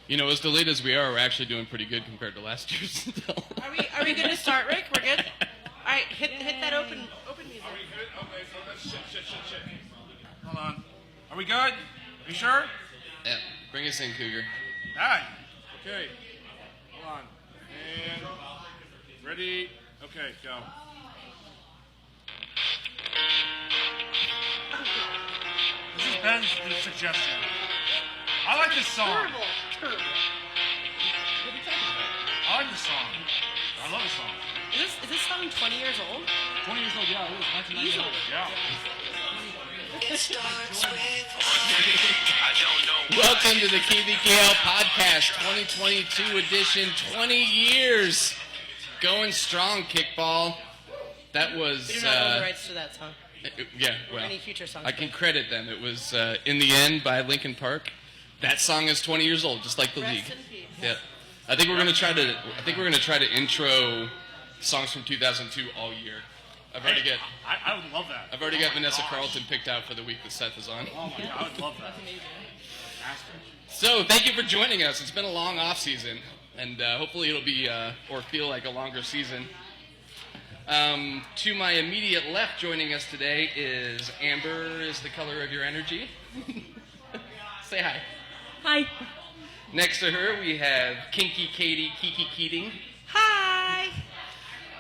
You know, as delayed as we are, we're actually doing pretty good compared to last year's still. Are we good to start, Rick? We're good? All right, hit that open music. Are we good? Okay, so let's shit. Hold on. Are we good? Are you sure? Yeah, bring us in, Cougar. Alright. Okay. Hold on. And ready? Okay, go. This is Ben's suggestion. I like this song. Terrible. I like this song. I love this song. Is this song 20 years old? 20 years old, yeah, it is. 1990. Easily. Yeah. Welcome to the KVKL Podcast 2022 edition. 20 years. Going strong, Kickball. That was... We do not own the rights to that song. Yeah, well, or any future songs. I can credit them. It was In the End by Linkin Park. That song is 20 years old, just like the league. Rest in peace. Yeah. I think we're going to try to intro songs from 2002 all year. I would love that. I've already got Vanessa Carlton picked out for the week that Seth is on. Oh my god, I would love that. That's amazing. So, thank you for joining us. It's been a long off season, and hopefully it'll be or feel like a longer season. To my immediate left, joining us today is Amber. Is the color of your energy? Say hi. Hi. Next to her, we have Kinky Katie Kiki Keating. Hi.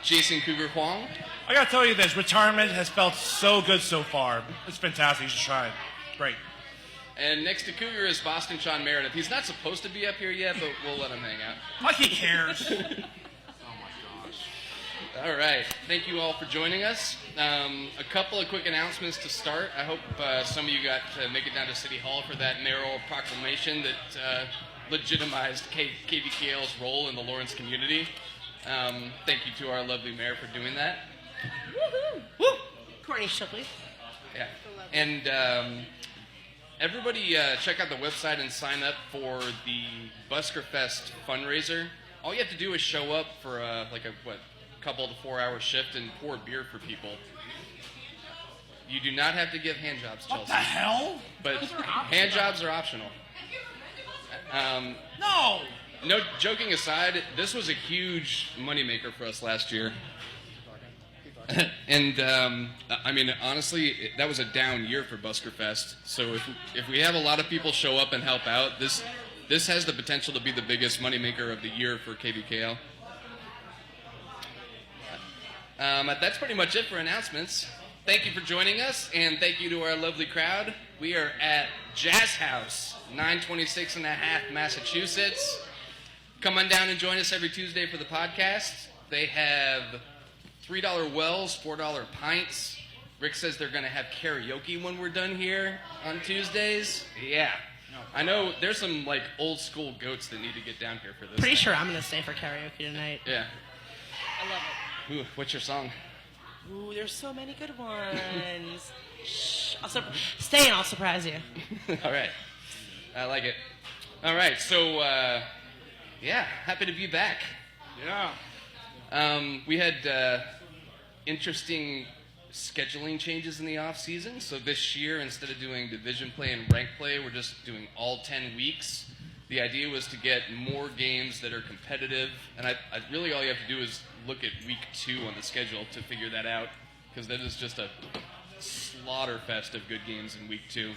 Jason Cougar Huang. I gotta tell you this, retirement has felt so good so far. It's fantastic, you should try it. Great. And next to Cougar is Boston Sean Meredith. He's not supposed to be up here yet, but we'll let him hang out. Like he cares. Oh my gosh. All right. Thank you all for joining us. A couple of quick announcements to start. I hope some of you got to make it down to City Hall for that mayoral proclamation that legitimized KVKL's role in the Lawrence community. Thank you to our lovely mayor for doing that. Woohoo! Woo! Courtney Shipley. Yeah. And everybody check out the website and sign up for the Busker Fest fundraiser. All you have to do is show up for couple to 4 hour shift and pour beer for people. You do not have to give hand jobs, Chelsea. What the hell? But hand jobs are optional. No! No, joking aside, this was a huge moneymaker for us last year. And, I mean, honestly, that was a down year for Busker Fest. So if we have a lot of people show up and help out, this has the potential to be the biggest moneymaker of the year for KVKL. That's pretty much it for announcements. Thank you for joining us, and thank you to our lovely crowd. We are at Jazz House, 926 and a half Massachusetts. Come on down and join us every Tuesday for the podcast. They have $3 wells, $4 pints. Rick says they're going to have karaoke when we're done here on Tuesdays. Yeah. I know there's some old school goats that need to get down here for this. Pretty sure I'm going to stay for karaoke tonight. Yeah. I love it. Ooh, what's your song? Ooh, there's so many good ones. Shh. Stay and I'll surprise you. All right. I like it. All right. So, happy to be back. Yeah. We had interesting scheduling changes in the off season. So this year, instead of doing division play and rank play, we're just doing all 10 weeks. The idea was to get more games that are competitive, and I really all you have to do is look at week 2 on the schedule to figure that out, because that is just a slaughter fest of good games in week 2.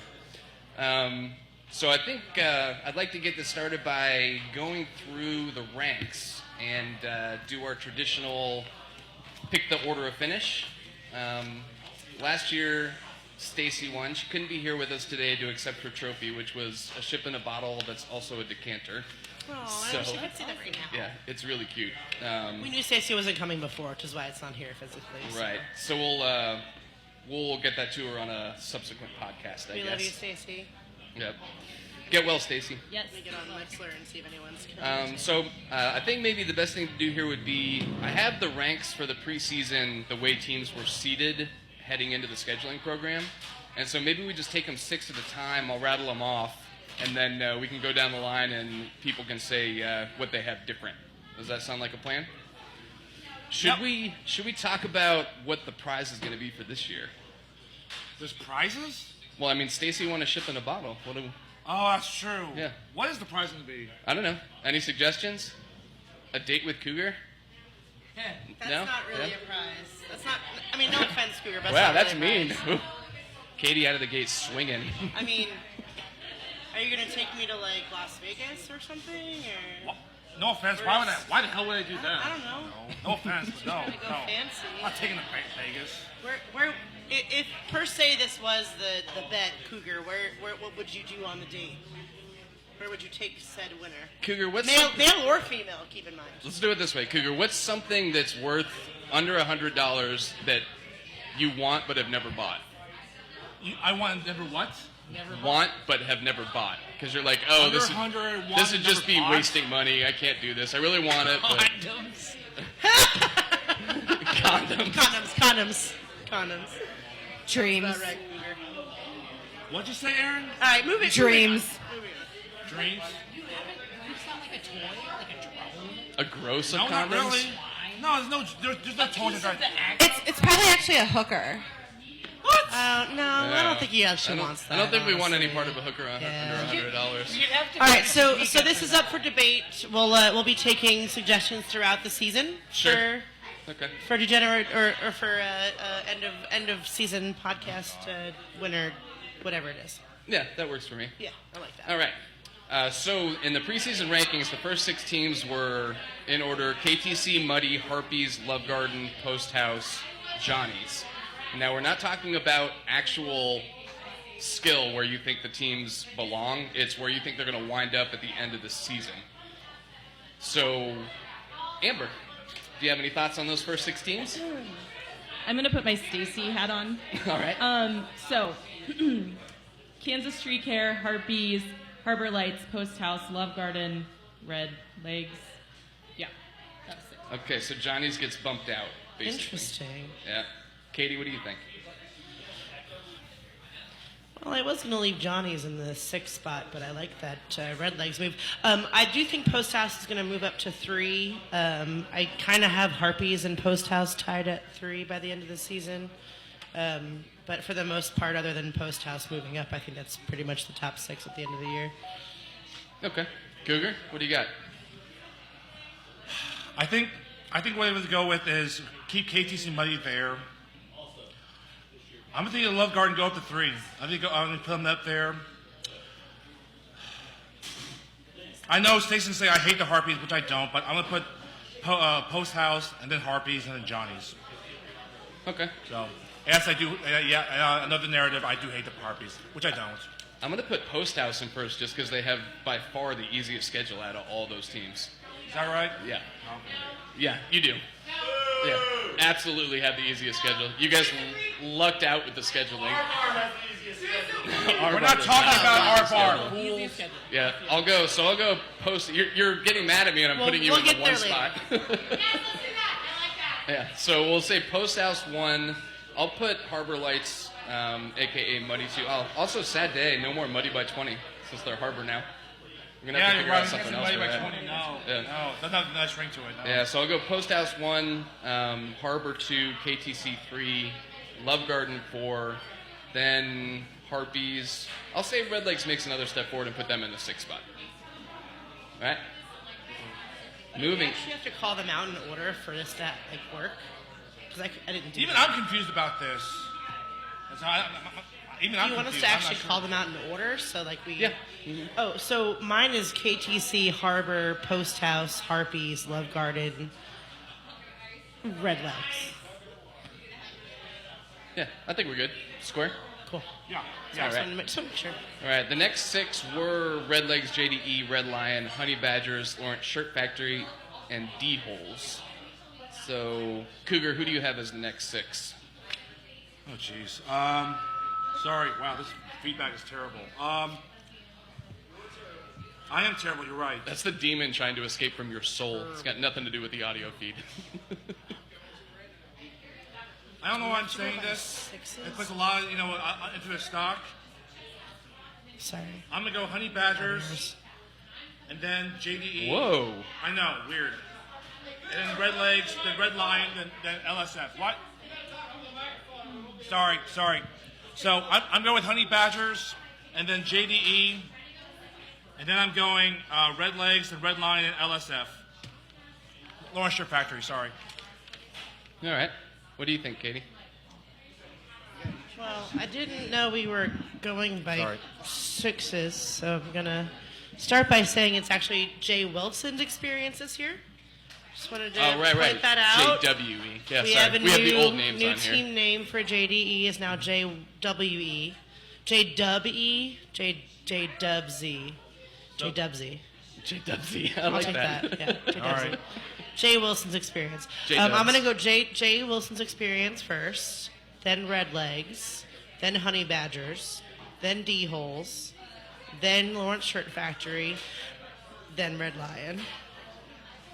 So I think I'd like to get this started by going through the ranks and do our traditional pick the order of finish. Last year, Stacy won. She couldn't be here with us today to accept her trophy, which was a ship in a bottle that's also a decanter. Oh, So- I wish I could see that right now. Yeah, it's really cute. We knew Stacey wasn't coming before, which is why it's not here physically. So. Right. So we'll get that to her on a subsequent podcast, I We guess. love you, Stacey. Yep. Get well, Stacy. Yes. Let me get on Mixler and see if anyone's coming. So I think maybe the best thing to do here would be, I have the ranks for the preseason, the way teams were seeded heading into the scheduling program. And so maybe we just take them 6 at a time. I'll rattle them off. And then we can go down the line and people can say what they have different. Does that sound like a plan? Should we talk about what the prize is going to be for this year? There's prizes? Well, I mean, Stacy won a ship in a bottle. Oh, that's true. Yeah. What is the prize going to be? I don't know. Any suggestions? A date with Cougar? That's No? not really Yeah. a prize. That's not. I mean, no offense, Cougar, but Wow, that's that's not really a mean. prize. Katie out of the gate swinging. I mean, are you gonna take me to like Las Vegas or something, or? What? No offense. Why the hell would I do that? I don't know. No offense, but no. Gotta go no. fancy. I'm not taking the Vegas. If per se this was the bet, Cougar, what would you do on the date? Where would you take said winner? Cougar, what's Male or female? Keep in mind. Let's do it this way, Cougar. What's something that's worth under $100 that you want but have never bought? I want never what? Want but have never bought because you're like, oh, Under this 100, would want, just be never bought? wasting money. I can't do this. I really want it, but condoms. Condoms. Dreams. About right, Cougar. What'd you say, Aaron? All right, move it. Dreams. Dreams? A gross of No, condoms. not really. No, there's no toys that It's probably actually a hooker. What? No, I don't think he I actually don't, wants that. I don't think we want honestly. any part of a hooker Yeah. under $100. All right, so this is up for debate. We'll be taking suggestions throughout the season Sure. Okay. for Degenerate or for end of season podcast winner, whatever it is. Yeah, that works for me. Yeah, I like that. All right. So in the preseason rankings, the first 6 teams were in order: KTC, Muddy, Harpies, Love Garden, Post House, Johnny's. Now we're not talking about actual skill where you think the teams belong. It's where you think they're going to wind up at the end of the season. So, Amber, do you have any thoughts on those first 6 teams? I'm gonna put my Stacy hat on. All right. So, Kansas Tree Care, Harpies, Harbor Lights, Post House, Love Garden, Red Legs. Yeah, that's it. Okay, so Johnny's gets bumped out, basically. Interesting. Yeah. Katie, what do you think? Well, I was going to leave Johnny's in the 6th spot, but I like that Red Legs move. I do think Post House is going to move up to 3. I kind of have Harpies and Post House tied at 3 by the end of the season. But for the most part, other than Post House moving up, I think that's pretty much the top 6 at the end of the year. Okay. Cougar, what do you got? I think what I would go with is keep KTC Muddy there. I'm going to think Love Garden go up to 3. I think I'm going to put them up there. I know Stacey say I hate the Harpies, which I don't, but I'm going to put Post House and then Harpies and then Johnny's. Okay. So, yes, I do. Another narrative. I do hate the Harpies, which I don't. I'm going to put Post House in first just because they have by far the easiest schedule out of all those teams. Is that right? Yeah. Yeah, you do. Yeah, absolutely have the easiest schedule. You guys lucked out with the scheduling. We're not talking about our bar. Easiest schedule. Yeah, I'll go Post. You're getting mad at me and I'm putting you we'll in the get one there spot. later. Yeah, so we'll say Post House 1. I'll put Harbor Lights, a.k.a. Muddy 2. Oh, also, sad day, no more Muddy by 20 since they're Harbor now. We're going to have to figure out something else for that. No, Yeah. no, that's not a nice ring to it. No. Yeah, so I'll go Post House 1, Harbor 2, KTC 3, Love Garden 4, then Harpies. I'll say Red Legs makes another step forward and put them in the 6th spot. All right? You Moving. actually have to call them out in order for this to work. Because I didn't do Even that. I'm confused about this. Even Do I'm you want us confused. to I'm actually not call sure. them out in order? So we... Yeah. Oh, so mine is KTC, Harbor, Post House, Harpies, Love Garden, Red Legs. Yeah, I think we're good. Square? Cool. Yeah. All So I right. wanted to make sure. All right, the next 6 were Red Legs, JDE, Red Lion, Honey Badgers, Lawrence Shirt Factory, and D-Holes. So, Cougar, who do you have as the next 6? Oh, jeez. Sorry. Wow, this feedback is terrible. I am terrible. You're right. That's the demon trying to escape from your soul. It's got nothing to do with the audio feed. I don't know why I'm saying this. It puts a lot, into the stock. Sorry. I'm gonna go Honey Badgers, and then JDE. Whoa. I know, weird. And then Red Legs, then Red Lion, then LSF. What? Sorry. So I'm going with Honey Badgers, and then JDE, And then I'm going Red Legs and Red Lion and LSF. Lawrence Shirt Factory, sorry. All right. What do you think, Katie? Well, I didn't know we were going by Sorry. sixes, so I'm going to start by saying it's actually Jay Wilson's experience this year. Just wanted to point that out. JWE. Yeah, We sorry. have a We have the old names new on here. team name for JDE is now JWE. JWE? JDubZ. JDubZ. JWE. I I'll like take that. Yeah, JDubZ. All right. Jay Wilson's experience. J-Dubs. I'm going to go Jay Wilson's experience first, then Red Legs, then Honey Badgers, then D-Holes, then Lawrence Shirt Factory, then Red Lion.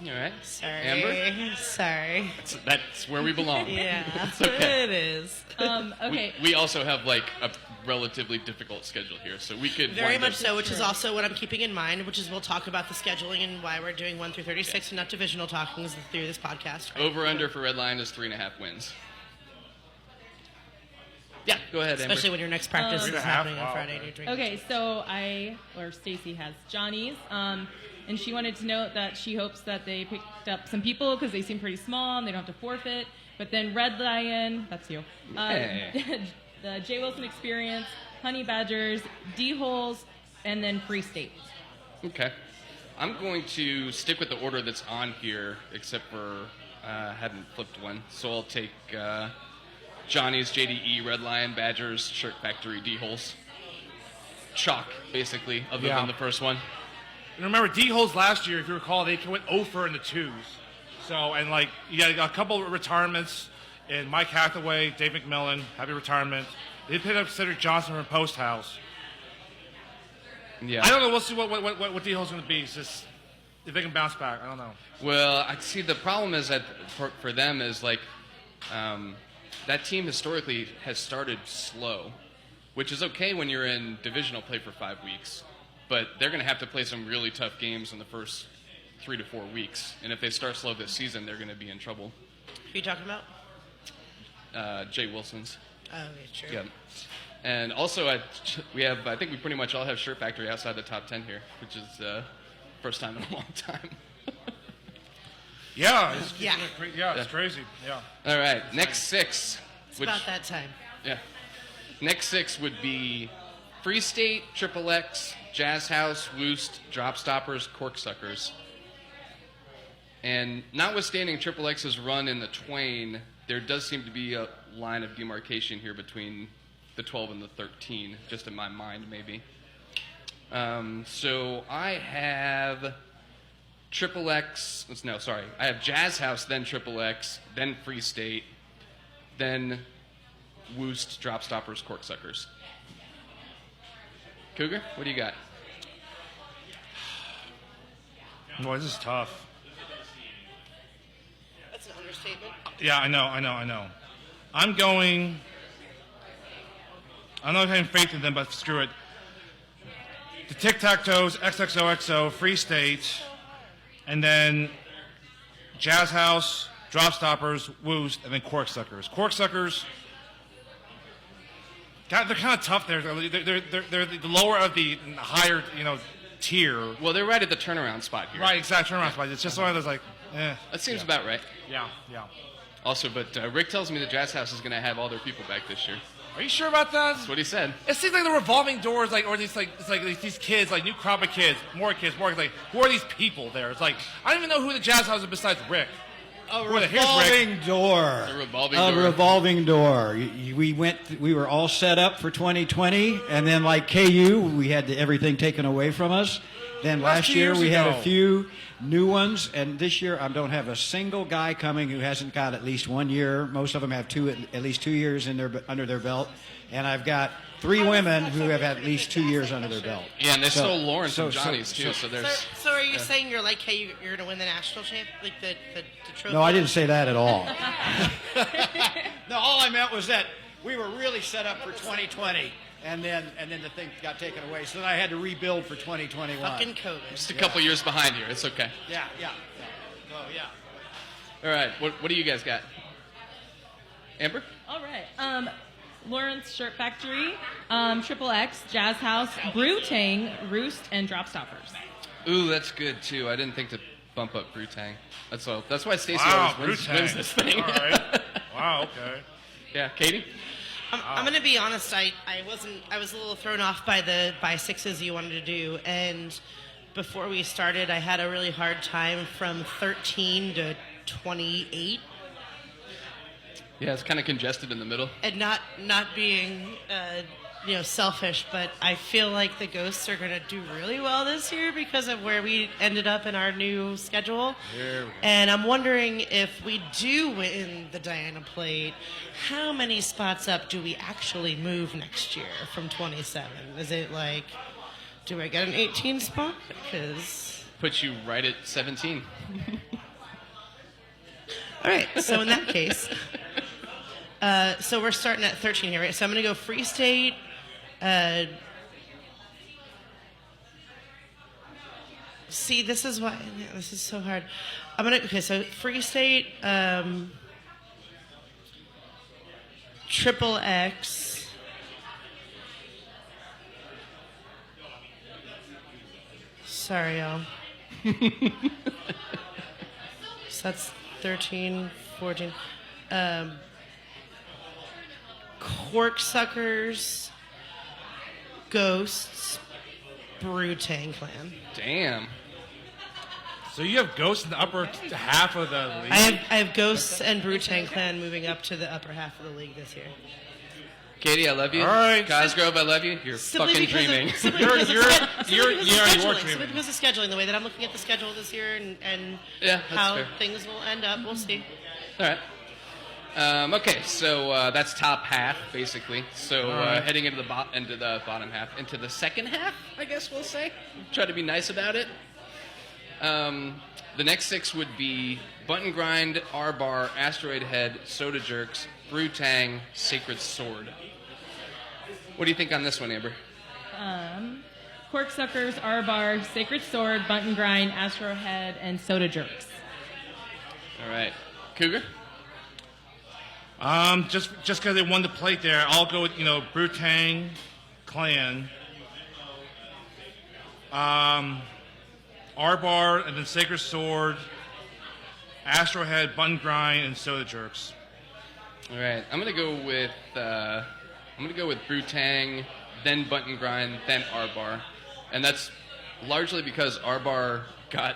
All right. Sorry. Amber? Sorry. That's where we belong. Yeah, It's okay. it is. Okay. We also have like a relatively difficult schedule here, so we could Very wind much up- so, which is also what I'm keeping in mind, which is we'll talk about the scheduling and why we're doing 1 through 36 and not divisional talkings through this podcast. Right? Over under for Red Lion is 3.5 wins. Yeah, go ahead, Amber. Especially when your next practice is 3.5? happening on Wow, Friday. okay. And you're drinking. Okay, so Stacy has Johnny's, and she wanted to note that she hopes that they picked up some people because they seem pretty small and they don't have to forfeit. But then Red Lion, that's you. Hey. The Jay Wilson Experience, Honey Badgers, D-Holes, and then Free State. Okay. I'm going to stick with the order that's on here, except for I hadn't flipped one. So I'll take Johnny's, JDE, Red Lion, Badgers, Shirt Factory, D-Holes. Chalk, basically, other Yeah. than the first one. And remember, D-Holes last year, if you recall, they went 0 in the twos. So, and like, you got a couple of retirements in Mike Hathaway, Dave McMillan, happy retirement. They picked up Cedric Johnson from Post House. Yeah. I don't know. We'll see what D-Hole's going to be. It's just, if they can bounce back, I don't know. Well, I see the problem is that for them is like that team historically has started slow, which is okay when you're in divisional play for 5 weeks, but they're going to have to play some really tough games in the first 3 to 4 weeks, and if they start slow this season, they're going to be in trouble. Who are you talking about? Jay Wilson's. Oh, yeah, sure. Yeah. And also, I think we pretty much all have Shirt Factory outside the top 10 here, which is first time in a long time. Yeah, it's crazy. Yeah. All right, next 6. It's about that time. Yeah. Next 6 would be Free State, Triple X, Jazz House, Woost, Drop Stoppers, Corksuckers. And notwithstanding Triple X's run in the Twain, there does seem to be a line of demarcation here between the 12 and the 13, just in my mind, maybe. So I have Triple X. No, sorry. I have Jazz House, then Triple X, then Free State, then Woost, Drop Stoppers, Corksuckers. Cougar, what do you got? Boy, this is tough. That's an understatement. Yeah, I know. I'm going. I don't know if I have faith in them, but screw it. The Tic Tac Toes, XXOXO, Free State, and then Jazz House, Drop Stoppers, Woost, and then Corksuckers. Corksuckers, God, they're kind of tough there. They're the lower of the higher, tier. Well, they're right at the turnaround spot here. Right, exactly. Turnaround spot. It's just one of those That seems about right. Yeah. Also, but Rick tells me the Jazz House is going to have all their people back this year. Are you sure about that? That's what he said. It seems like the revolving doors, or these these kids, like new crop of kids, more kids. Like, who are these people there? It's like I don't even know who the Jazz House is besides Rick. A Here's Rick. revolving door. A revolving A door. revolving door. We were all set up for 2020, and then like KU, we had everything taken away from us. Then Well, that's last 2 year years we had ago. a few new ones, and this year I don't have a single guy coming who hasn't got at least 1 year. Most of them have at least 2 years under their belt, and I've got 3 women who have at least 2 years under their belt. Yeah, and they So- stole Lawrence so- and Johnny's so- too. So there's. So are you saying you're like, hey, you're going to win the national champ, like the trophy? No, I didn't say that at all. No, all I meant was that we were really set up for 2020, and then the thing got taken away. So then I had to rebuild for 2021. Fucking COVID. Just a couple years behind here. It's okay. Yeah. Oh, yeah. All right. What do you guys got? Amber? All right. Lawrence Shirt Factory, Triple X, Jazz House, Brew Tang, Roost, and Drop Stoppers. Ooh, that's good too. I didn't think to bump up Brew Tang. That's why Stacey Wow, always Brew wins Tang. this thing. All right. Wow, okay. Yeah, Katie? I'm going to be honest. I was a little thrown off by sixes you wanted to do, and before we started, I had a really hard time from 13 to 28, Yeah, it's kind of congested in the middle. and not being selfish, but I feel like the Ghosts are going to do really well this year because of where we ended up in our new schedule. There we go. And I'm wondering if we do win the Diana Plate, how many spots up do we actually move next year from 27? Is it like, do I get an 18 spot? Because Puts you right at 17. all right, so in that case, so we're starting at 13 here, right? So I'm going to go Free State. See, this is why this is so hard. So Free State, Triple X, sorry, y'all. So that's 13, 14. Corksuckers, Ghosts, Brew Tang Clan. Damn. So you have Ghosts in the upper half of the league? I have Ghosts and Brew Tang Clan moving up to the upper half of the league this year. Katie, I love you. All right. Cosgrove, I love you. You're fucking dreaming. Simply You're- because of you're- sched- simply you're- because of yeah, you are scheduling. dreaming. Simply because of scheduling, the way that I'm looking at the schedule this year and Yeah, that's how fair. things will end up, we'll see. All right. Okay, so that's top half basically. So right. heading into the bottom half, into the second half, I guess we'll say. Try to be nice about it. The next six would be Button Grind, R Bar, Asteroid Head, Soda Jerks, Brew Tang, Sacred Sword. What do you think on this one, Amber? Corksuckers, R-Bar, Sacred Sword, Bunt and Grind, Astro Head, and Soda Jerks. All right, Cougar. Just because they won the plate there, I'll go with Brew Tang, Clan, R-Bar, and then Sacred Sword, Astro Head, Button Grind, and Soda Jerks. All right, I'm gonna go with Brew Tang, then Button Grind, then R Bar, and that's largely because R Bar got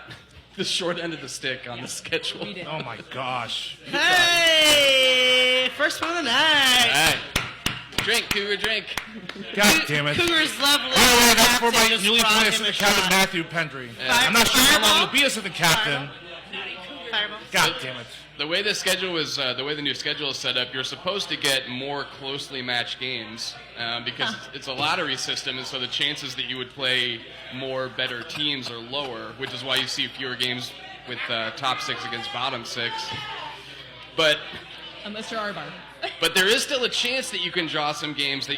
the short end of the stick on the schedule. We did. Oh my gosh. Hey! First one of the All night. right, drink, Cougar, drink. God damn it. Cougar's lovely. By the way, that's for Captain my just newly brought appointed him a assistant captain, shot. Matthew Pendry. Yeah. I'm not sure how long Fireball? he'll be assistant captain. Fireball. God damn it. The way the new schedule is set up, you're supposed to get more closely matched games because it's a lottery system, and so the chances that you would play more better teams are lower, which is why you see fewer games with top six against bottom six. But Mr. R-Bar. But there is still a chance that you can draw some games that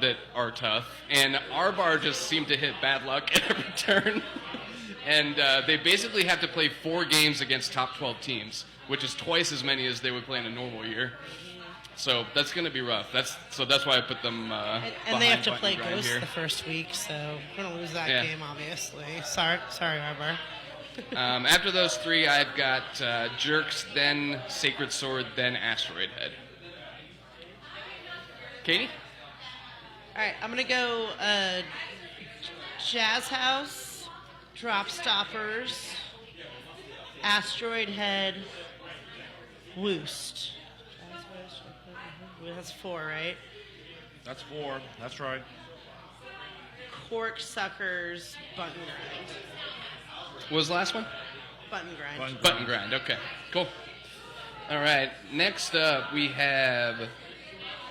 that are tough. And our bar just seemed to hit bad luck at every turn. And they basically have to play 4 games against top 12 teams, which is twice as many as they would play in a normal year. So that's going to be rough. That's why I put them And they have to behind play Button Grind Ghost here. the first week, so we're going to lose that Yeah. game, obviously. Sorry, Arbar. After those 3, I've got Jerks, then Sacred Sword, then Asteroid Head. Katie? All right, I'm going to go Jazz House, Drop Stoppers, Asteroid Head, Woost. That's 4, right? That's 4. That's right. Corksuckers, Button Grind. What was the last one? Button Grind. Button Grind. Okay, cool. All right, next up we have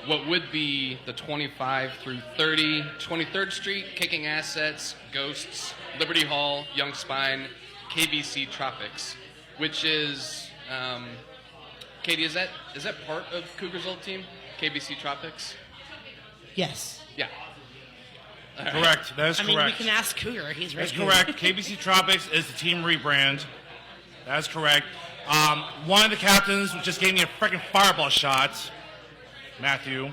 what would be the 25 through 30, 23rd Street, Kicking Assets, Ghosts, Liberty Hall, Young Spine, KBC Tropics, which is, Katie, is that part of Cougar's old team, KBC Tropics? Yes. Yeah. All right. Correct. That is I mean, correct. we can ask Cougar. He's right That's here. correct. KBC Tropics is the team rebrand. That's correct. One of the captains just gave me a freaking fireball shot. Matthew.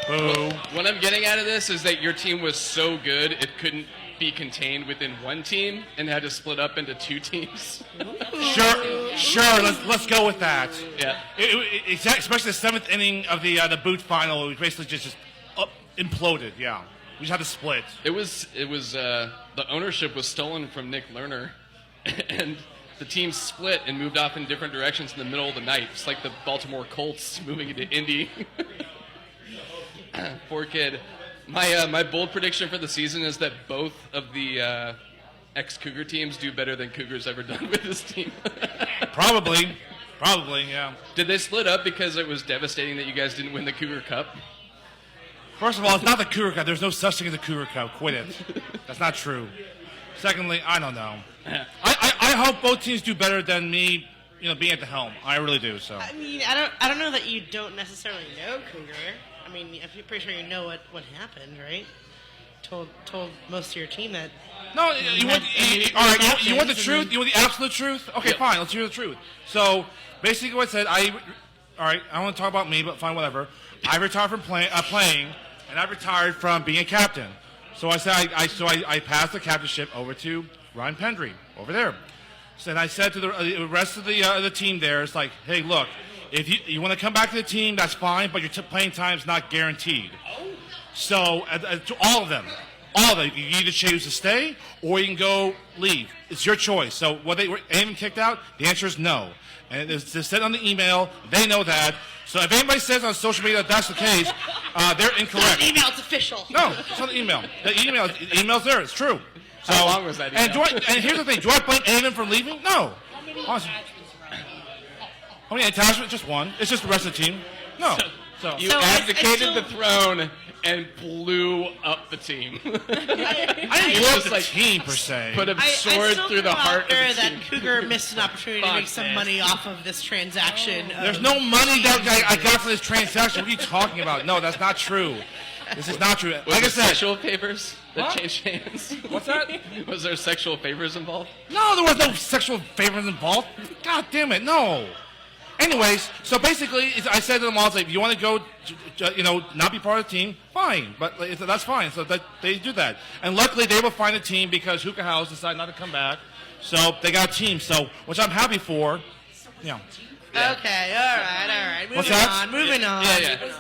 Boo. What I'm getting out of this is that your team was so good it couldn't be contained within one team and had to split up into two teams. Sure. Let's go with that. Yeah. Especially the 7th inning of the boot final, it basically just imploded. Yeah, we just had to split. It was the ownership was stolen from Nick Lerner, and the team split and moved off in different directions in the middle of the night. It's like the Baltimore Colts moving into Indy. Poor kid. My bold prediction for the season is that both of the ex-Cougar teams do better than Cougar's ever done with this team. Probably, yeah. Did they split up because it was devastating that you guys didn't win the Cougar Cup? First of all, it's not the Cougar Cup. There's no such thing as a Cougar Cup. Quit it. That's not true. Secondly, I don't know. I hope both teams do better than me, being at the helm. I really do. So. I mean, I don't know that you don't necessarily know Cougar. I mean, I'm pretty sure you know what happened, right? Told most of your team that. No, you want the truth? You want the absolute truth? Okay, Yep. fine. Let's hear the truth. So basically, what I said, all right. I don't want to talk about me, but fine, whatever. I retired from playing, and I retired from being a captain. So I said, I passed the captainship over to Ryan Pendry over there. So then I said to the rest of the team there, it's like, hey, look, if you want to come back to the team, that's fine, but your playing time is not guaranteed. So to all of them, you can either choose to stay or you can go leave. It's your choice. So what they were even kicked out, the answer is no. And it's said on the email. They know that. So if anybody says on social media that that's the case, they're incorrect. The email, it's official. No, it's not the email. The email's there. It's true. So, How long was that email? And here's the thing. Do I blame anyone for leaving? No. Honestly. How many attachments? Just one. It's just the rest of the team. No. So You So abdicated the throne and blew up the team. I didn't It's blow up just the like team per se. put a I sword still through the feel heart of there the that team. Cougar missed an opportunity to Fuck make some this. money off of this transaction. There's no money that I got for this transaction. What are you talking about? No, that's not true. This is not true. Was Like I there said, sexual favors that What? changed hands? What's that? Was there sexual favors involved? No, there was no sexual favors involved. God damn it, no. Anyways, so basically, I said to them all, if you want to go, not be part of the team, fine. But that's fine. So that they do that. And luckily, they will find a team because Hookah House decided not to come back. So they got a team, which I'm happy for. Yeah. Okay, all right. What's that? Moving on. Yeah.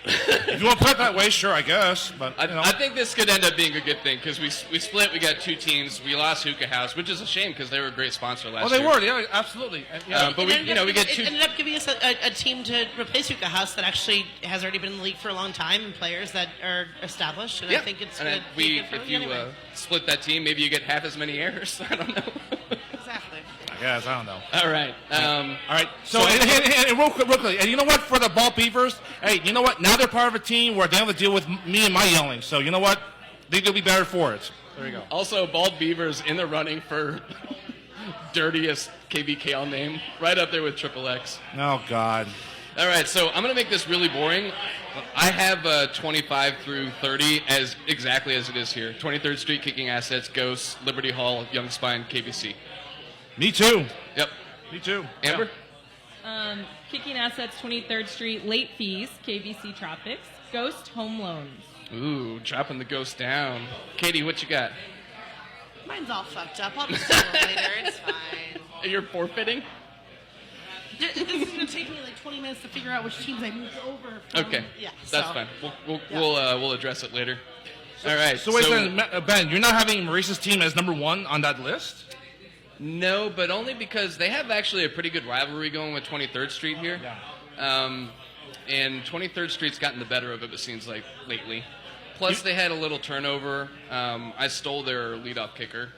If you want to put it that way, sure, I guess. But I think this could end up being a good thing because we split. We got two teams. We lost Hookah House, which is a shame because they were a great sponsor last year. they were, yeah, absolutely. And, yeah. But we get two. It ended up giving us a team to replace Hookah House that actually has already been in the league for a long time and players that are established. And I think it's good. If you split that team, maybe you get half as many errors. I don't know. Exactly. I guess, I don't know. All right. All right. So, and real quickly, and you know what? For the Ball Beavers, hey, you know what? Now they're part of a team where they don't have to deal with me and my yelling. So, you know what? They'll be better for it. There you go. Also, Bald Beavers in the running for dirtiest KBKL name, right up there with Triple X. Oh, God. All right, so I'm going to make this really boring. I have 25 through 30 as exactly as it is here. 23rd Street, Kicking Assets, Ghosts, Liberty Hall, Young Spine, KBC. Me too. Yep. Me too. Amber? Kicking Assets, 23rd Street, late fees, KBC Tropics, Ghost Home Loans. Ooh, dropping the Ghost down. Katie, what you got? Mine's all fucked up. I'll just do it later. It's fine. You're forfeiting? This is going to take me like 20 minutes to figure out which teams I moved over from. Okay. Yeah. That's so. fine. We'll address it later. All right. So wait a second, Ben, you're not having Maurice's team as number one on that list? No, but only because they have actually a pretty good rivalry going with 23rd Street here. Yeah. And 23rd Street's gotten the better of it, it seems like, lately. Plus, they had a little turnover. I stole their leadoff kicker.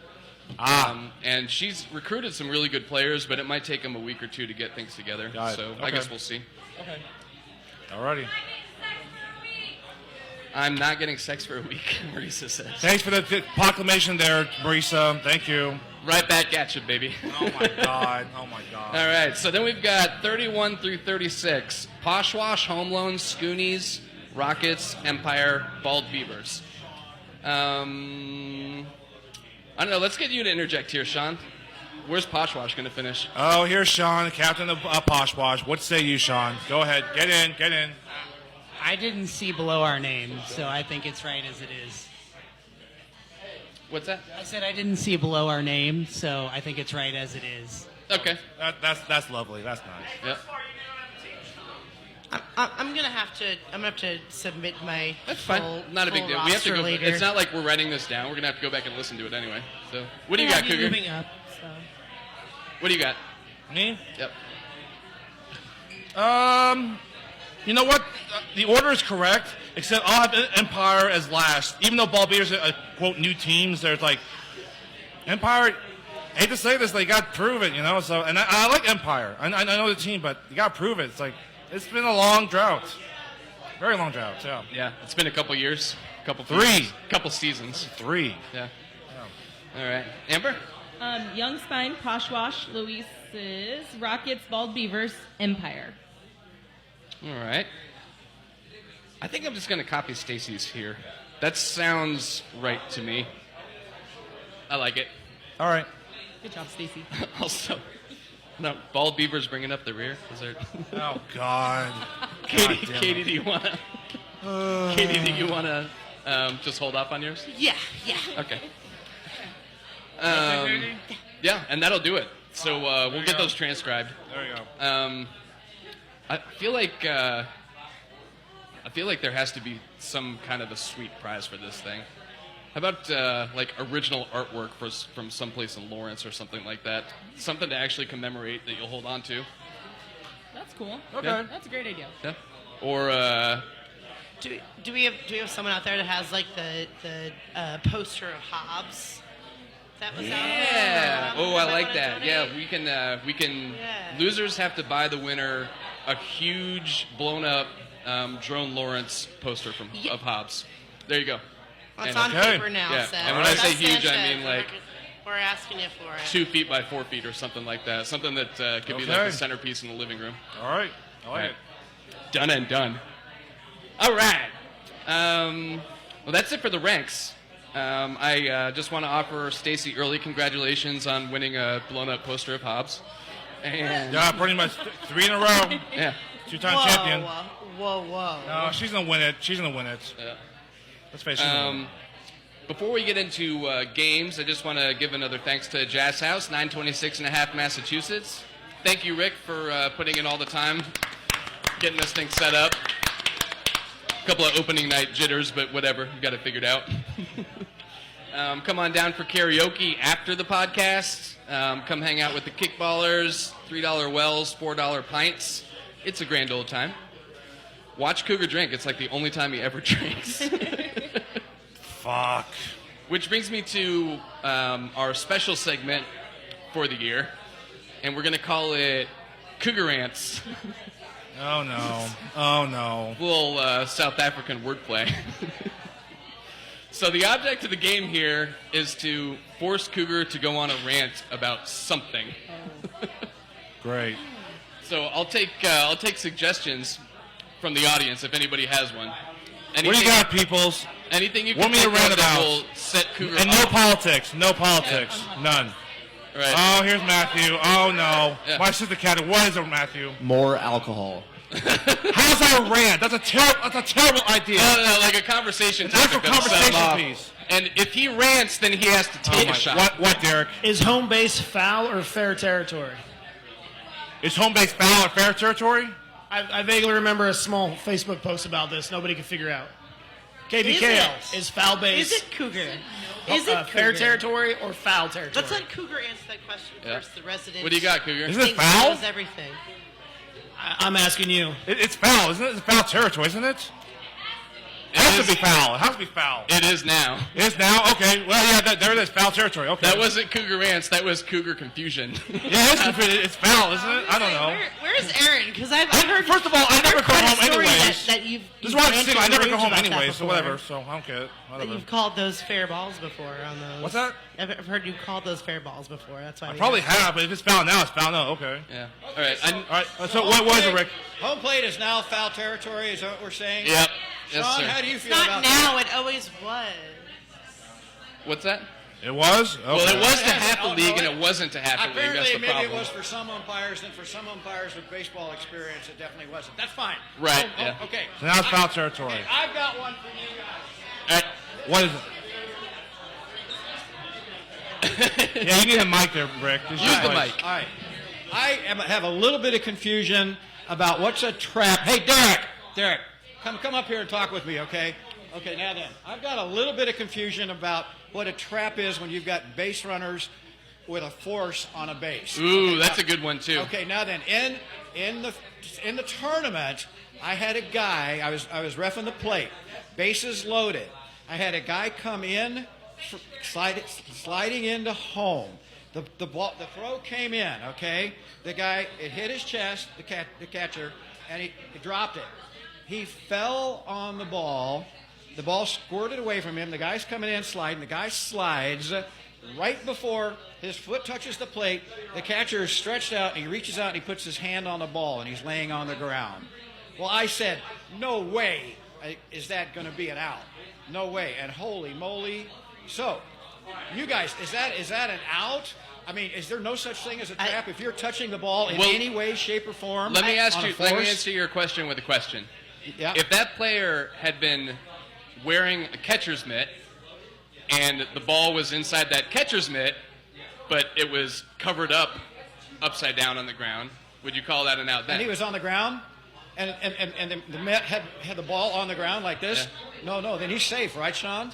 And she's recruited some really good players, but it might take them a week or two to get things together. Got it. So Okay. I guess we'll see. Okay. Alrighty. I'm not getting sex for a week, Marisa says. Thanks for the proclamation there, Marisa. Thank you. Right back at you, baby. Oh, my God. Oh, my God. All right, so then we've got 31 through 36. Poshwash, Home Loans, Scoonies, Rockets, Empire, Bald Beavers. I don't know, let's get you to interject here, Sean. Where's Poshwash going to finish? Oh, here's Sean, the captain of Poshwash. What say you, Sean? Go ahead. Get in. I didn't see below our name, so I think it's right as it is. What's that? I said I didn't see below our name, so I think it's right as it is. Okay. That's lovely. That's nice. Yep. I'm gonna have to submit my. That's fine. full- Not a big full deal. We have to roster go. later. It's not like we're writing this down. We're gonna have to go back and listen to it anyway. So, what do you got, Have you Cougar? moving up. So. What do you got? Me? Yep. You know what? The order is correct, except I'll have Empire as last. Even though Ball Beaters are, quote, new teams, there's like, Empire, I hate to say this, they got to prove it, you know? So, and I like Empire. I know the team, but you got to prove it. It's like, it's been a long drought. Very long drought, yeah. Yeah. It's been a couple years. Couple seasons. 3. Yeah. All right. Amber? Young Spine, Poshwash, Luis's, Rockets, Bald Beavers, Empire. All right. I think I'm just going to copy Stacy's here. That sounds right to me. I like it. All right. Good job, Stacy. Also, no, Bald Beaver's bringing up the rear. Is there? Oh, God. Katie, do you want to? Katie, do you want to just hold off on yours? Yeah. Okay. Yeah, and that'll do it. So we'll get those transcribed. There you go. I feel like there has to be some kind of a sweet prize for this thing. How about like original artwork from someplace in Lawrence or something like that? Something to actually commemorate that you'll hold on to. That's cool. Okay. Yeah. That's a great idea. Yeah. Or Do we have someone out there that has like the poster of Hobbs? That was out there. yeah. Oh, I Might like wanna that. donate. Yeah, we can. Yeah. Losers have to buy the winner a huge blown up Drone Lawrence poster of Hobbs. There you go. Well, it's And- on paper now. Yeah. So And when I say Gus huge, I Sanchez, mean, like, we're asking you for it. 2 feet by 4 feet or something like that. Something that could be like Okay. the centerpiece in the living room. All right. I like Right. it. Done and done. All right. Well, that's it for the ranks. I just want to offer Stacy early congratulations on winning a blown-up poster of Hobbs. And Yeah, pretty much 3 in a row. yeah. 2-time champion. Whoa. No, she's gonna win it. Yeah. Let's face it. She's gonna win it. Before we get into games, I just want to give another thanks to Jazz House, 926 and a half Massachusetts. Thank you, Rick, for putting in all the time, getting this thing set up. A couple of opening night jitters, but whatever, you got it figured out. Come on down for karaoke after the podcast. Come hang out with the Kickballers, $3 wells, $4 pints. It's a grand old time. Watch Cougar drink. It's like the only time he ever drinks. Fuck. Which brings me to our special segment for the year, and we're going to call it Cougar Ants. Oh no. Oh no. Little South African wordplay. So the object of the game here is to force Cougar to go on a rant about something. Great. So I'll take suggestions from the audience if anybody has one. What do you got, peoples? Anything you Want can me to think rant of that about? will set Cougar And off. no politics. None. Right. Oh, here's Matthew. Oh no. Yeah. My sister cat. What is it, Matthew? More alcohol. How's that a rant? That's a terrible idea. No, like a conversation An actual topic that'll set him conversation off. piece. And if he rants, then he has to take a shot. What, Derek? Is home base foul or fair territory? Is home base foul or fair territory? I vaguely remember a small Facebook post about this. Nobody could figure out. Is KBKL it? is foul base. Is it Cougar? Is it fair Cougar? territory or foul territory? Let's let Cougar answer that question Yeah. first. The resident. What do you got, Cougar? Isn't it thinks foul? knows everything. I'm asking you. It's foul, isn't it? It's foul territory, isn't it? It has to be foul. It has to be foul. It is now. It is now? Okay. Well, yeah, there it is. Foul territory. Okay. That wasn't Cougar rants. That was Cougar confusion. Yeah, it's foul, isn't it? I don't know. Where's Aaron? Because I've heard. First of all, I never I've come heard home a story anyways. That you've. This is why I'm ranted saying I and never go raved home about that anyway, so before. whatever. So I don't care. That Whatever. you've called those fair balls before on those. What's that? I've heard you called those fair balls before. That's why. I we probably asked. have, but if it's foul now, it's foul now. Okay. Yeah. All right. All right. So what was it, Rick? Home plate is now foul territory. Is that what we're saying? Yep. Yes, Sean, sir. how do you It's feel not about now. It always was. What's that? It was? Okay. Well, it was to half a Oh, league, no, and it wasn't to half a league. That's Apparently, the maybe problem. it was for some umpires, and for some umpires with baseball experience, it definitely wasn't. That's fine. Right, Oh, yeah. okay. So now it's foul territory. Okay, I've got one for you guys. All right. What is it? Yeah, you need a mic there, Rick. Use the mic. All right. Have a little bit of confusion about what's a trap. Hey, Derek, come up here and talk with me, okay? Okay, now then, I've got a little bit of confusion about what a trap is when you've got base runners with a force on a base. Ooh, that's a good one too. Okay, now then, in the tournament, I had a guy. I was reffing the plate, bases loaded. I had a guy come in, sliding into home. The throw came in. Okay, the guy, it hit his chest, the catcher, and he dropped it. He fell on the ball. The ball squirted away from him. The guy's coming in sliding. The guy slides right before his foot touches the plate. The catcher is stretched out, and he reaches out and he puts his hand on the ball, and he's laying on the ground. Well, I said, no way is that going to be an out. No way. And holy moly. So, you guys, is that an out? I mean, is there no such thing as a trap if you're touching the ball in any way, shape, or form? Let me force? answer your question with a question. Yeah. If that player had been wearing a catcher's mitt and the ball was inside that catcher's mitt, but it was covered up upside down on the ground, would you call that an out then? And he was on the ground, and the mitt had the ball on the ground like this? Yeah. No, then he's safe, right, Sean?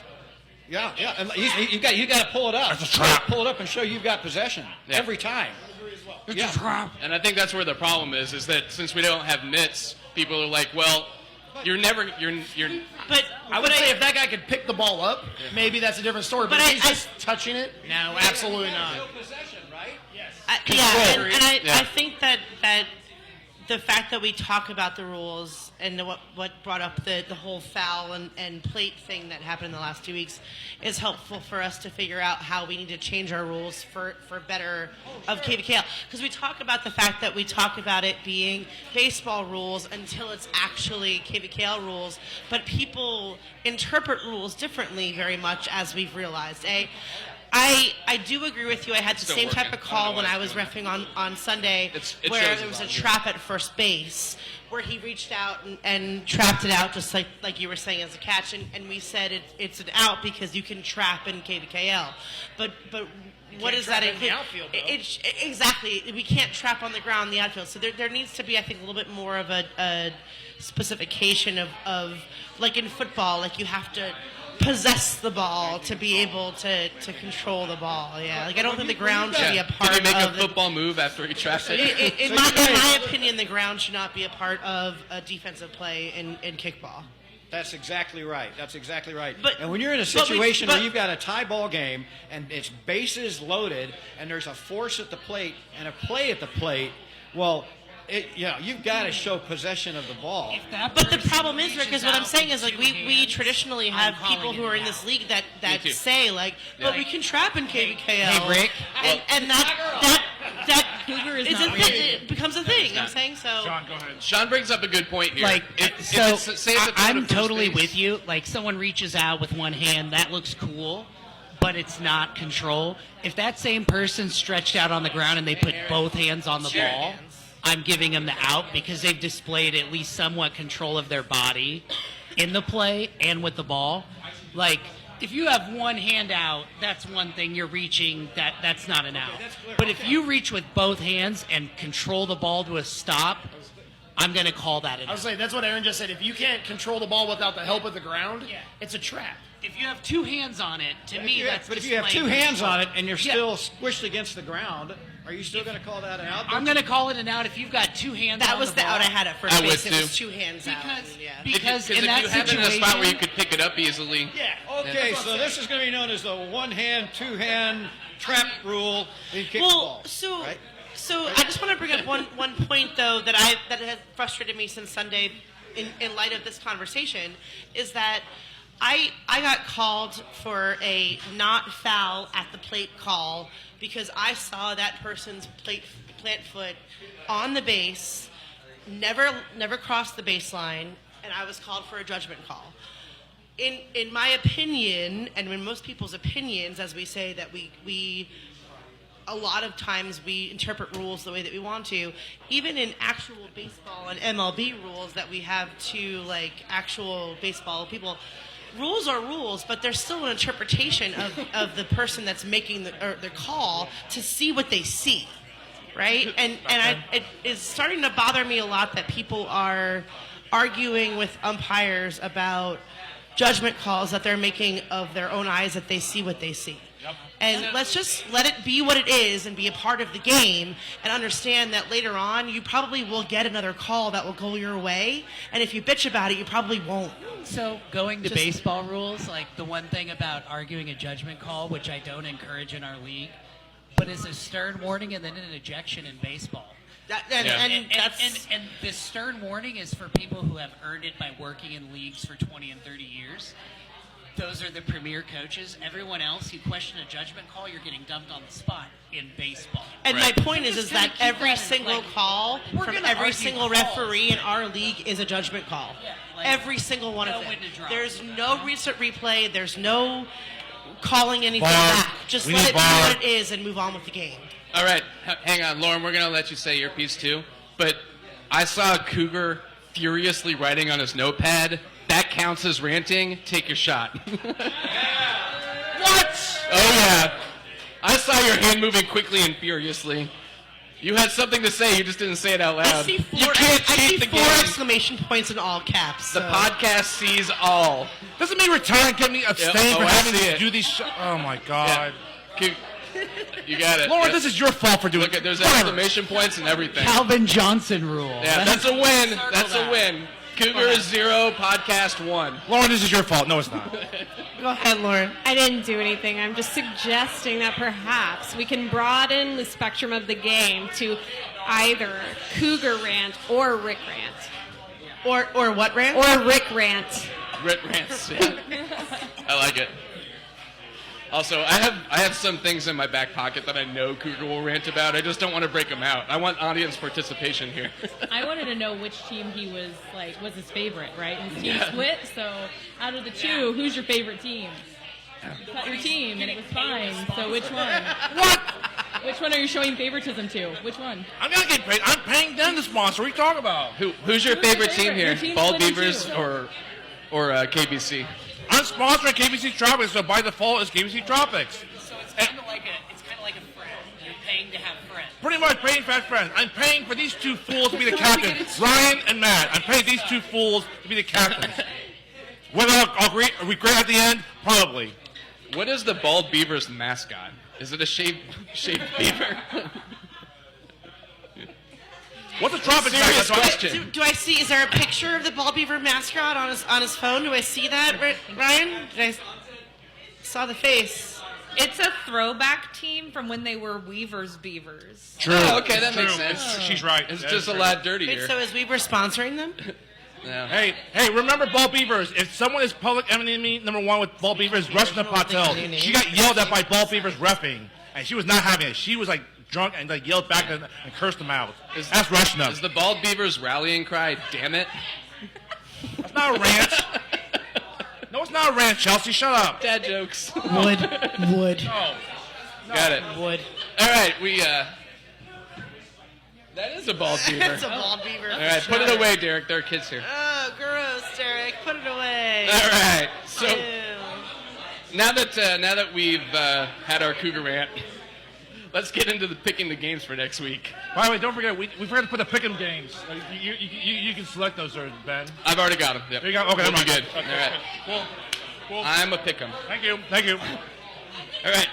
Yeah. And you got to pull it up. That's a trap. Pull it up and show you've got possession every time. It's a trap. And I think that's where the problem is that since we don't have mitts, people are like, well, you're. But I would say if that guy could pick the ball up, maybe that's a different story. But if he's just touching it, no, absolutely not. No possession, right? Yes. I think that the fact that we talk about the rules and what brought up the whole foul and plate thing that happened in the last 2 weeks is helpful for us to figure out how we need to change our rules for better of KBKL. Because we talk about the fact that we talk about it being baseball rules until it's actually KBKL rules, but people interpret rules differently very much, as we've realized. I do agree with you. I had the Still same type working. of call I when don't know I why was it's reffing on Sunday It where shows there a was a lot. trap at first base where he reached out and trapped it out, just like you were saying, as a catch, and we said it's an out because you can trap in KBKL. But what is that? trap in the outfield, though. Exactly. We can't trap on the ground in the outfield. So there needs to be, I think, a little bit more of a specification of like in football, like you have to possess the ball to be able to control the ball. Yeah, like I don't think the ground should be a part Did he make of a the football move after he trapped it? in my opinion, the ground should not be a part of a defensive play in kickball. That's exactly right. But- And when you're in a but we- situation but- where you've got a tie ball game and it's bases loaded and there's a force at the plate and a play at the plate, well, you've got to show possession of the ball. But the problem is, Rick, is what I'm saying is like we traditionally have people who are in this league that Me too. say like, but we can trap in KBKL. Hey, Rick. and that Cougar is it's not a real. thing. It becomes a thing. not. I'm saying so. John, go ahead. Sean brings up a good point here. Like, Say it's at I'm first totally base. with you. Like, someone reaches out with one hand, that looks cool, but it's not control. If that same person stretched out on the ground and they put both hands on the ball, I'm giving them the out because they've displayed at least somewhat control of their body in the play and with the ball. Like, if you have one hand out, that's one thing. You're reaching, that's not an out. But if you reach with both hands and control the ball to a stop, I'm going to call that an I was out. saying that's what Aaron just said. If you can't control the ball without the help of the ground, it's a trap. If you have two hands on it, to me, that's But if you have two displaying hands control. on it and you're Yeah. still squished against the ground, are you still going to call that an out? I'm going to call it an out if you've got two hands That on was the the ball. out I had at first I would base. It too. was two hands out. Because, Yeah. because If in you that have it in a situation, spot where you could pick it up easily. Yeah. Okay, so this is going to be known as the one-hand, two-hand trap rule in kickball. Well, so right? I just want to bring up one point though that has frustrated me since Sunday, in light of this conversation, is that I got called for a not foul at the plate call because I saw that person's plant foot on the base, never crossed the baseline, and I was called for a judgment call. in my opinion, and in most people's opinions, as we say that we a lot of times we interpret rules the way that we want to. Even in actual baseball and MLB rules that we have to like actual baseball people, rules are rules, but there's still an interpretation of the person that's making the call to see what they see, right? It is starting to bother me a lot that people are arguing with umpires about judgment calls that they're making of their own eyes that they see what they see. Yep. And let's just let it be what it is and be a part of the game and understand that later on you probably will get another call that will go your way. And if you bitch about it, you probably won't. So going to baseball rules, like the one thing about arguing a judgment call, which I don't encourage in our league, but is a stern warning and then an ejection in baseball. And the stern warning is for people who have earned it by working in leagues for 20 and 30 years. Those are the premier coaches. Everyone else, you question a judgment call, you're getting dumped on the spot in baseball. And my point is that every single call from every single referee in our league is a judgment call. Yeah, like, every single one of them. when to drop. There's no recent replay. There's no calling anything Bar. back. Just We let need it be bar. what it is and move on with the game. All right, hang on, Lauren. We're gonna let you say your piece too. But I saw a cougar furiously writing on his notepad. That counts as ranting. Take your shot. What? Oh yeah, I saw your hand moving quickly and furiously. You had something to say. You just didn't say it out loud. I see you can't cheat the four game. exclamation points in all caps. The so. podcast sees all. Doesn't me retire and get me abstain for I having see to it. do these Oh, my God. Yeah. You got it. Lauren, Yep. this is your fault for doing Look at there's Whatever. exclamation points and everything. Calvin Johnson rule. Yeah, that's a win. Circle That's a that. win. Cougar is 0, podcast 1. Lauren, this is your fault. No, it's not. Go ahead, Lauren. I didn't do anything. I'm just suggesting that perhaps we can broaden the spectrum of the game to either Cougar Rant or Rick Rant. Or what rant? Or Rick Rant. Rit rants. Yeah. I like it. Also, I have some things in my back pocket that I know Cougar will rant about. I just don't want to break them out. I want audience participation here. I wanted to know which team he was his favorite, right? His team split. So out of the two, who's your favorite team? You cut your team, and it was fine. So which one? What? Which one are you showing favoritism to? Which one? I'm not getting paid. I'm paying them to sponsor. What are you talking about? Who's your favorite team here? Your team's Bald split in Beavers two. or KBC? I'm sponsoring KBC Tropics, so by default, it's KBC Tropics. So it's kind of like a friend. You're paying to have friends. Pretty much paying fat friends. I'm paying for these two fools to be the captains. Ryan and Matt. I'm paying these two fools to be the captains. Whether I'll regret at the end, probably. What is the Bald Beavers mascot? Is it a shaved beaver? What's a Tropics Serious mascot? question. Do I see? Is there a picture of the Ball Beaver mascot on his phone? Do I see that, Ryan? Saw the face. It's a throwback team from when they were Weaver's Beavers. True. Oh, okay, that True. makes sense. She's right. It's That just is a true. lot dirtier. Wait, so is Weaver sponsoring them? No. Hey, remember Ball Beavers. If someone is public enemy number one with Ball Beavers, Rushna Patel, she got yelled at by Ball Beavers reffing, and she was not having it. She was like drunk and like yelled back and cursed them out. That's Rushna. Is the Bald Beavers rallying cry, damn it? That's not a rant. No, it's not a rant, Chelsea. Shut up. Dad jokes. Wood. No. Got it. Wood. All right, that is a Bald Beaver. It's a Ball Beaver. All right, put it away, Derek. There are kids here. Oh, gross, Derek. Put it away. All right. So Ew. now that we've had our Cougar rant, let's get into picking the games for next week. By the way, don't forget, we forgot to put the pick'em games. You can select those, Ben. I've already got them. Yep. There you go. Okay, we'll never be mind. good. Okay, All right. Cool. I'm a pick 'em. Thank you. All right.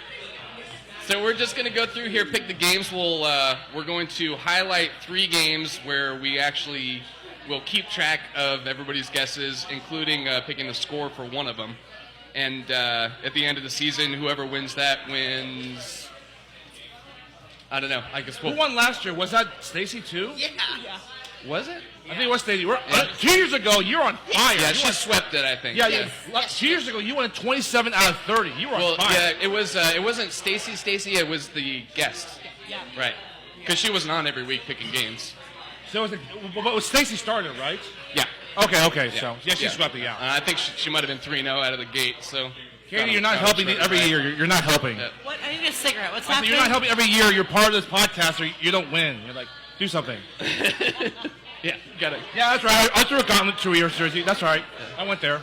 So we're just going to go through here, pick the games. We're going to highlight 3 games where we actually will keep track of everybody's guesses, including picking the score for one of them. And at the end of the season, whoever wins that wins. I don't know. I guess Who won last year? Was that Stacy too? Yeah. Was it? I think it was Stacy. 2 years ago, you were on fire. Yeah, You she won- swept it, I think. Yeah. 2 years ago, you won 27 out of 30. You were Well, on fire. yeah, it was. It wasn't Stacy. It was the guest. Yeah. Right. Because she wasn't on every week picking games. So but Stacy started, right? Yeah. Okay. So she swept the out. I think she might have been 3-0 out of the gate. So. Katie, you're not helping every year. You're not helping. Yeah. What? I need a cigarette. What's I said, happening? you're not helping every year. You're part of this podcast, or you don't win. You're like, do something. Yeah, got it. Yeah, that's right. I threw a gauntlet to your jersey. That's right. I went there.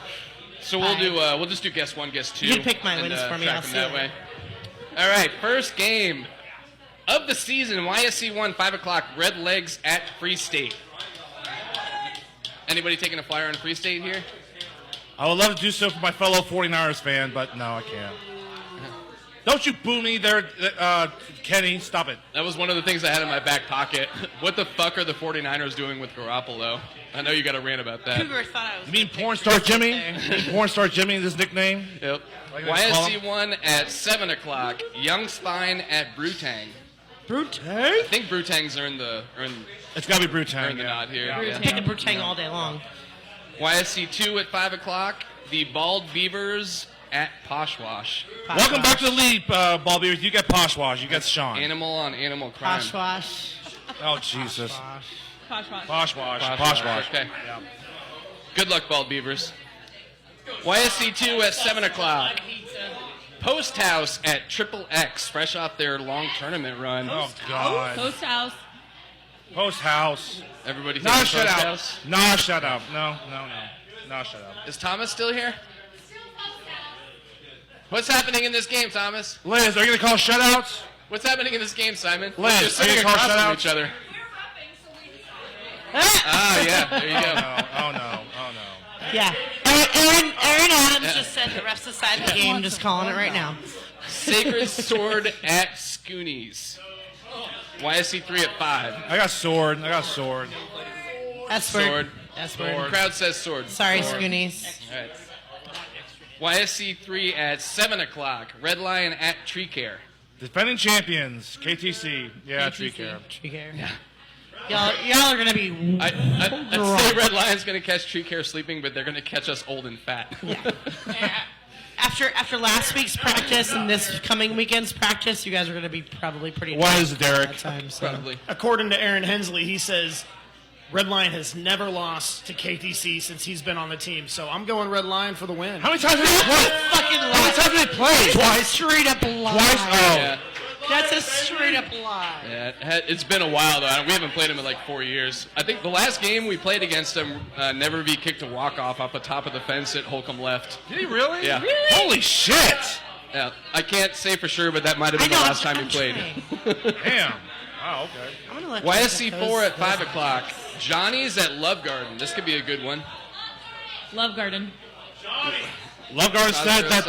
So we'll just do guess 1, guess 2. You can pick my wins for me. track I'll them see that it. way. All right, first game of the season. YSC 1, 5 o'clock. Red Legs at Free State. Anybody taking a flyer on Free State here? I would love to do so for my fellow 49ers fan, but no, I can't. Don't you boo me there, Kenny. Stop it. That was one of the things I had in my back pocket. What the fuck are the 49ers doing with Garoppolo? I know you got a rant about that. Cougar thought I was. You mean porn star Jimmy? Porn star Jimmy, this nickname? Yep. Like they call him? YSC 1 at 7 o'clock. Young Spine at Brutang. Brutang? I think Brutang's earned It's got to be Brutang. the nod here. I'm taking Brutang all day long. YSC 2 at 5 o'clock. The Bald Beavers at Poshwash. Welcome back to the lead, Ball Beavers. You get Poshwash. You get Sean. Animal on animal crime. Poshwash. Oh, Jesus. Poshwash. Poshwash. Okay. Good luck, Bald Beavers. YSC 2 at 7 o'clock. Post House at Triple X, fresh off their long tournament run. Oh, God. Post house. Post House. Everybody No, thinking shut Post up. House? No, shut up. No, shut up. Is Thomas still here? What's happening in this game, Thomas? Liz, are you going to call shutouts? What's happening in this game, Simon? Liz, They're are sitting you gonna call across from shutouts? each other. Yeah, there you go. Oh, no. Yeah. Aaron Adams just said the refs decided the game. Just calling it right now. Sacred Sword at Scoonies. YSC 3 at 5. I got sword. S word. Sword. S The word. crowd says sword. Sorry, Sword. Scoonies. All right. YSC 3 at 7 o'clock. Red Lion at Tree Care. Defending champions, KTC. Yeah, Tree Care. Tree care. Yeah. Y'all are gonna be. I'd say Red Lion's going to catch Tree Care sleeping, but they're going to catch us old and fat. After last week's practice and this coming weekend's practice, you guys are gonna be probably pretty. What is it, Derek? That time, so. Probably. According to Aaron Hensley, he says Red Lion has never lost to KTC since he's been on the team. So I'm going Red Lion for the win. How many times did they play? Fucking How many times did they play? Twice. Straight up lie. Twice? Oh. Yeah. That's a straight up lie. Yeah, it's been a while, though. We haven't played him in like 4 years. I think the last game we played against him, Never Be kicked a walk-off off the top of the fence at Holcomb left. Did he really? Yeah. Really? Holy shit! Yeah, I can't say for sure, but that might have been the last time we played. Damn. Oh, okay. I'm gonna let YSC those- 4 at 5 o'clock. Johnny's at Love Garden. This could be a good one. Love Garden. Loveguard said that.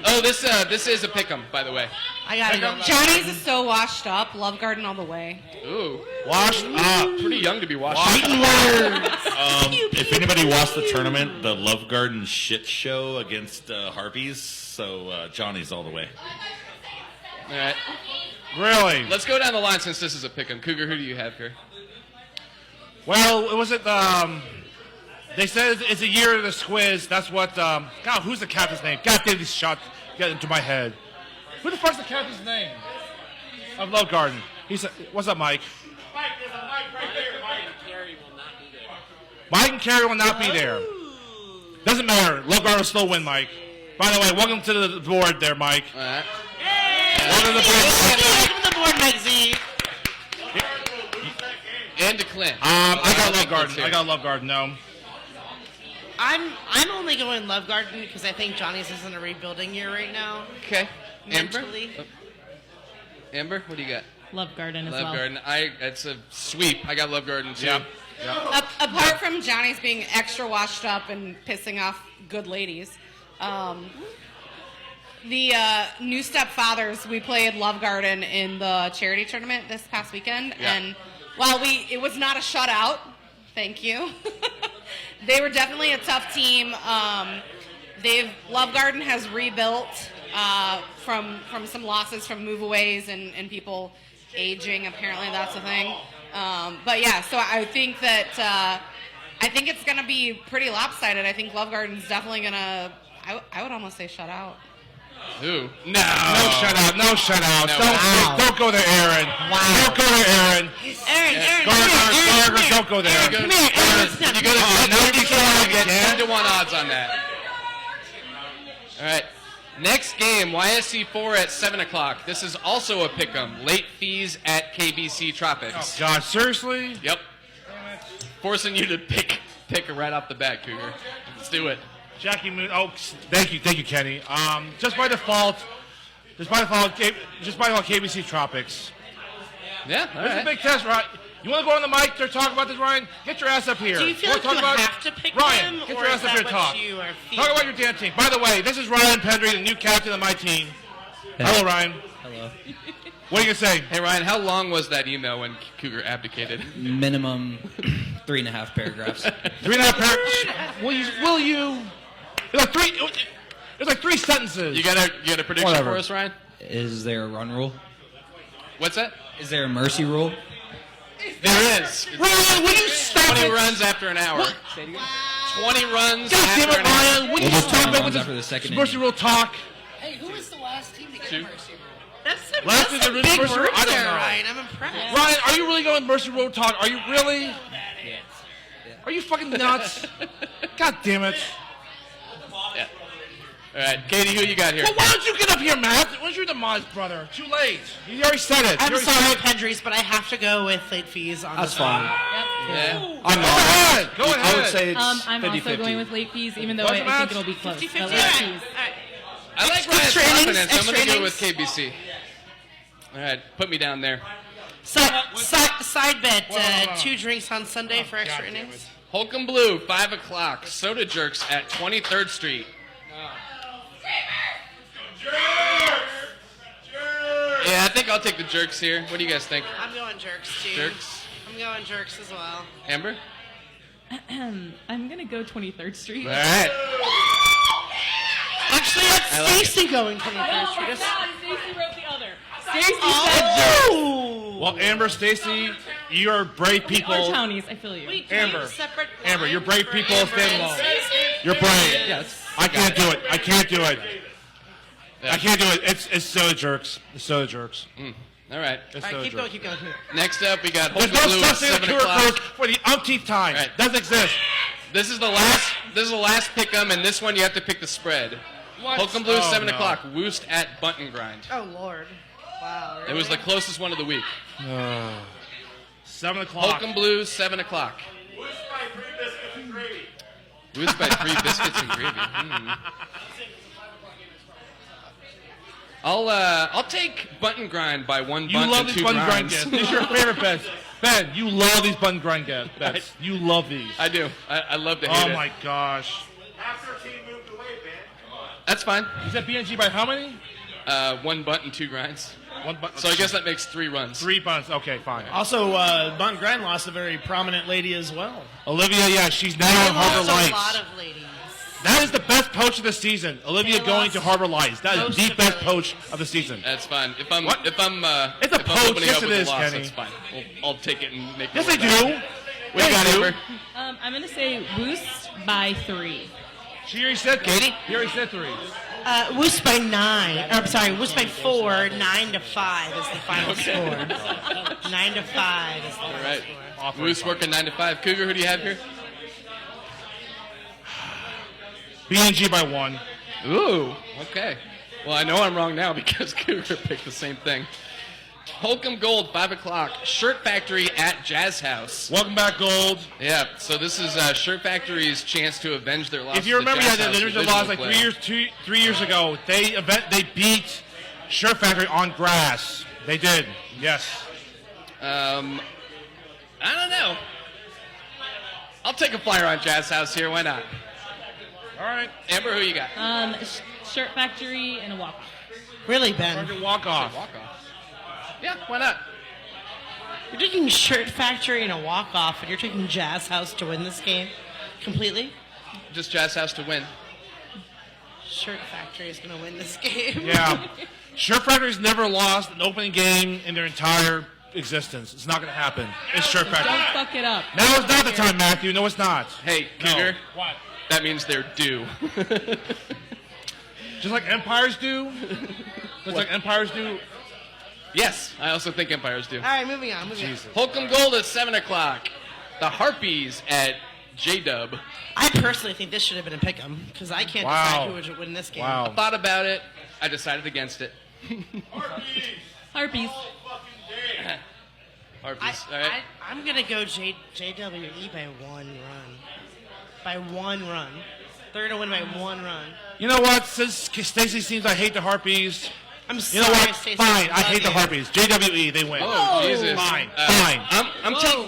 Oh, this is a pick'em, by the way. I gotta go. Johnny's is so washed up. Love Garden all the way. Ooh, Washed up. pretty young to be washed up. If anybody watched the tournament, the Love Garden shit show against Harpies, so Johnny's all the way. All right, Really? let's go down the line since this is a pick'em. Cougar, who do you have here? Well, was it? They said it's a year of the squiz. That's what. God, who's the captain's name? God damn, these shots get into my head. Who the fuck's the captain's name? Of Love Garden. He said, "What's up, Mike?" Mike, there's a Mike right there. Mike and Carrie will not be there. Mike and Carrie will not be there. Doesn't matter. Love Garden will still win, Mike. By the way, welcome to the board there, Mike. All right. Welcome to the board. Welcome to the board, Mike Z. And to Clint. I got Love Garden. I got Love Garden. No. I'm only going Love Garden because I think Johnny's is in a rebuilding year right now. Okay. Amber? Mentally. Amber, what do you got? Love Garden as Love well. Garden. It's a sweep. I got Love Garden too. Yeah. Apart from Johnny's being extra washed up and pissing off good ladies, the New Stepfathers, we played Love Garden in the charity tournament this past weekend, and while it was not a shutout, thank you. They were definitely a tough team. Love Garden has rebuilt from some losses from move-aways and people aging. Apparently, that's a thing. But yeah, so I think that I think it's going to be pretty lopsided. I think Love Garden's definitely going to. I would almost say shut out. Who? No. No shutout. No shutout. No. Don't go there, Aaron. Wow. Don't go there, Aaron. Aaron, Gardner, don't go there. Come here, Aaron. You gotta get 10-1 odds on that. All right. Next game, YSC 4 at 7 o'clock. This is also a pick'em. Late fees at KBC Tropics. Oh, God, seriously? Yep. Forcing you to pick it right off the bat, Cougar. Let's do it. Jackie Moon. Oh, thank you, Kenny. Just by default, KBC Tropics. Yeah, all It's right. a big test, right? You want to go on the mic to talk about this, Ryan? Get your ass up here. Do you feel like talk you about have to pick Ryan, them, get or your is ass up that here what talk. you are Talk about your damn team. By the way, this is Ryan Pendry, the new captain of my team. Hello, Ryan. Hello. What are you going to say? Hey, Ryan, how long was that email when Cougar abdicated? Minimum 3.5 paragraphs. 3.5 paragraphs. Will you? It's like three sentences. You got a prediction Whatever. for us, Ryan? Is there a run rule? What's that? Is there a mercy rule? There is. Ryan, will you stop 20 it? runs after an hour. 20 runs God damn after it, an hour. Ryan. Will you stop it with after the second this mercy rule talk? Hey, who was the last team to get Two. mercy rule? Last is the big mercy rule? words I don't there, know. Ryan. I'm impressed. Ryan, are you really going mercy rule talk? Are you really? Are you fucking nuts? God damn it. Yeah. All right, Katie, who you got here? Well, why don't you get up here, Matt? When's your demise, brother? Too late. You already said it. I'm You already sorry, said it. Pendries, but I have to go with late fees on That's this one. fine. Yeah. I'm Go not. ahead. Go ahead. I would say it's I'm 50-50. also going with late fees, even though What's I the match? think it'll be close. 50-50. But All late right. fees. I like Extra Ryan's innings, confidence. I'm going to extra go with innings. KBC. All right, put me down there. Side bet, 2 drinks on Sunday for extra innings. Holcomb Blue, 5 o'clock. Soda Jerks at 23rd Street. Yeah, I think I'll take the Jerks here. What do you guys think? I'm going jerks, too. Jerks? I'm going jerks as well. Amber? I'm going to go 23rd Street. All right. Actually, I that's like Stacy going 23rd Oh Street. my That's- God, Stacy wrote the other. Stacy said Oh! Well, Amber, Stacy, you're brave people. Or townies, I feel you. Wait, do Amber. we have separate Amber, you're lines brave for people. Amber Stand and alone. Stacy? You're brave. Yes. I can't do it. I can't do it. Yeah. I can't do it. It's Soda Jerks. It's Soda Jerks. All right. It's All Soda right, keep going, Jerks. keep going. Next up, we got There's Holcomb no Blue at such thing as 7 tour o'clock. close for the umpteenth time. Right. Doesn't exist. This is the last pick'em, and this one you have to pick the spread. What? Holcomb Blue, Oh, 7 no. o'clock. Woost at Bunton Grind. Oh, Lord. Wow. It was the closest one of the week. 7 o'clock. Holcomb Blue, 7 o'clock. Woost by 3 biscuits and gravy. I'll take Bunton Grind by 1 You bunt love and these 2 bun grind grinds. guests. These are your favorite bets. Ben, you love these bun grind bets. You love these. I do. I love to hate Oh it. my gosh. That's fine. Is that BNG by how many? 1 bunt and 2 grinds. One bunt. So I guess that makes 3 runs. 3 bunts. Okay, fine. Also, Bunt Grind lost a very prominent lady as well. Olivia, yeah, she's now They on Harbor lost a Lights. lot of ladies. That is the best poach of the season. Olivia They going lost to Harbor Lights. That is most the of best the poach of the season. That's fine. If I'm What? if I'm It's a if poach. I'm opening Yes, up it with is, a loss, Kenny. that's fine. I'll take it and make it. Yes, they work out. do. What do you got, They do. Amber? I'm going to say Woost by 3. She already said Katie? He already said 3. Woos by 9. I'm sorry, Woos by 4. 9 to 5 is the final score. 9 to 5 is the All final right. score. Moose working 9 to 5. Cougar, who do you have here? BNG by 1. Ooh. Okay. Well, I know I'm wrong now because Cougar picked the same thing. Holcomb Gold, 5 o'clock. Shirt Factory at Jazz House. Welcome back, Gold. Yeah, so this is Shirt Factory's chance to avenge their loss. If you remember, the division loss like 3 years ago. They beat Shirt Factory on grass. They did. Yes. I don't know. I'll take a flyer on Jazz House here. Why not? All right. Amber, who you got? Shirt Factory and a walk-off. Really, Ben? Walk off. Walk off. Yeah, why not? You're taking Shirt Factory and a walk-off, and you're taking Jazz House to win this game completely? Just Jazz House to win. Shirt Factory is going to win this game. Yeah. Shirt Factory's never lost an opening game in their entire existence. It's not going to happen. It's Shirt Factory. Don't fuck it up. Now is not the time, Matthew. No, it's not. Hey, No. Cougar. What? That means they're due. Just like empires do? Just like empires do? Yes, I also think Empires do. All right, moving on. Holcomb Gold at 7 o'clock. The Harpies at J-Dub. I personally think this should have been a pick'em because I can't decide who would win this game. I thought about it. I decided against it. Harpies. Harpies. All right. I'm gonna go JWE by 1 run. By 1 run. They're gonna win by 1 run. You know what? Since Stacy seems I hate the Harpies. I'm you sorry, know what? Stacey, Fine. I love hate the you. Harpies. JWE, they win. Oh, Jesus. Fine. Fine.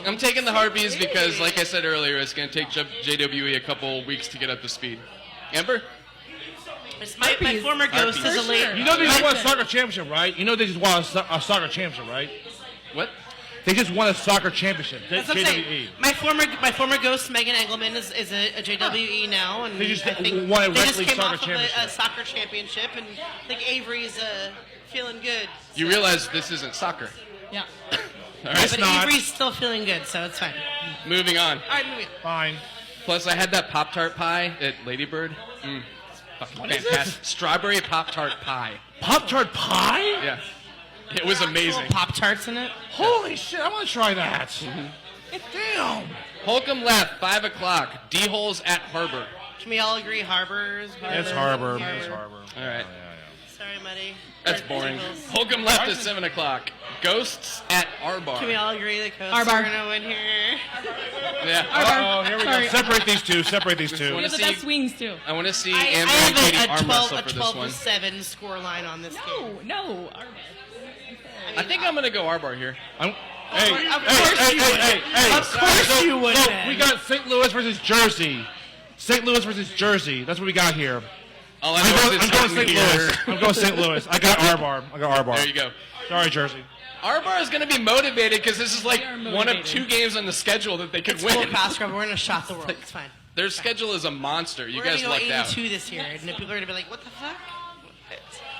I'm taking the Harpies because, like I said earlier, it's going to take JWE a couple weeks to get up to speed. Amber? My former ghost is a late. You know they just won a soccer championship, right? You know they just won a soccer championship, right? What? They just won a soccer championship. That's what I'm saying. JWE. My former ghost Megan Engelman is a JWE now, and They just I think won a they rec just league came soccer off of a soccer championship, and I think Avery's feeling good. You realize this isn't soccer. Yeah. All Yeah, right. but Avery's still feeling good, so it's fine. Moving on. All right, moving on. Fine. Plus, I had that Pop-Tart pie at Ladybird. Fucking fantastic. Strawberry Pop-Tart pie. Pop-Tart pie? Yeah. It was amazing. Pop-Tarts in it? Holy shit, I want to try that. Damn. Holcomb left, 5 o'clock. D-Holes at Harbor. Can we all agree Harbor's Harbor? It's Harbor. It's Harbor. All right. Sorry, Muddy. That's boring. Holcomb left at 7 o'clock. Ghosts at Arbar. Can we all agree that Coast Arbar. are going to win here? Yeah. Uh-oh, here we go. Separate these two. Separate these two. We have the best wings too. I want to see I Amber and Katie have arm wrestle a for this 12 one. to 7 score line on this game. No. I think I'm going to go Arbar here. Hey, Of course you would. Of course you would, So Ben. we got St. Louis versus Jersey. St. Louis versus Jersey. That's what we got here. All I know is I'm going St. Louis. I'm going St. Louis. I got Arbar. There you go. Sorry, Jersey. Arbar is going to be motivated because this is like They are one of motivated. 2 games on the schedule that they could It's full win. pass scrub. We're going to shot the world. It's fine. Their schedule is a monster. You We're guys going to lucked go out. 82 this year, and then people are going to be like, what the fuck?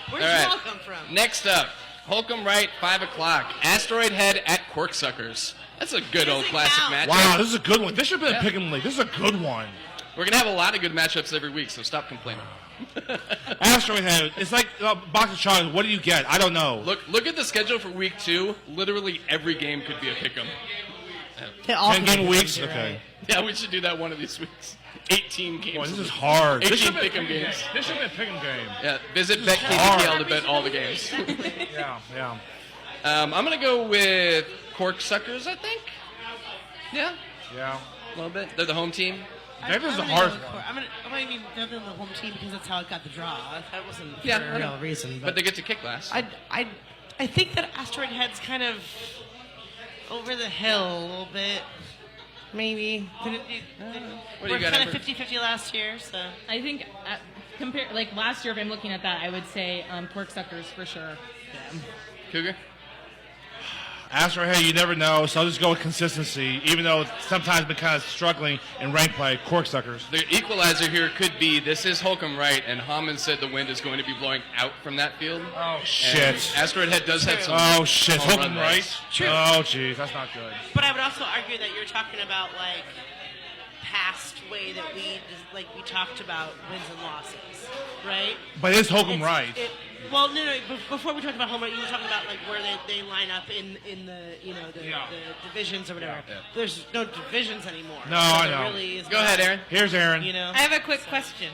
Where'd All you right. all come from? Next up, Holcomb Right, 5 o'clock. Asteroid Head at Corksuckers. That's a good old classic matchup. Wow, this is a good one. This should have been a pick'em league. This is a good one. We're going to have a lot of good matchups every week, so stop complaining. Asteroid Head. It's like a box of chocolates. What do you get? I don't know. Look at the schedule for week 2. Literally every game could be a pick'em. They all 10 can game be weeks? you're Okay. right. Yeah, we should do that one of these weeks. 18 games. Boy, this is hard. 18 This should be pick'em games. This should be a pick'em game. Yeah, visit BetKTPL to bet all the games. Yeah. I'm going to go with Corksuckers, I think. Yeah, Yeah. a little bit. They're the home team. That is the gonna hardest go with one. Cor- I'm gonna they're the home team because that's how it got the draw. That wasn't Yeah, for I a know. real reason. But they get to kick last. I think that Asteroid Head's kind of over the hill a little bit. Maybe. What do We're you got, kind of Amber? 50-50 last year, so. I think compare like last year, if I'm looking at that, I would say Corksuckers for sure. Cougar? Asteroid Head, you never know, so I'll just go with consistency, even though it's sometimes been kind of struggling in rank play. Corksuckers. The equalizer here could be this is Holcomb Right, and Hammond said the wind is going to be blowing out from that field. Oh, shit. And Asteroid Head does have some. Oh, shit. home Holcomb run Right? runs. True. Oh, jeez. That's not good. But I would also argue that you're talking about, like, past way that we talked about wins and losses, right? But it's Holcomb Right. Well, no. Before we talked about home run, you were talking about like where they line up in the the divisions or whatever. Yeah. There's no divisions anymore. No, so I there know. Really is Go not, ahead, Aaron. Here's Aaron. You know, I have a quick question.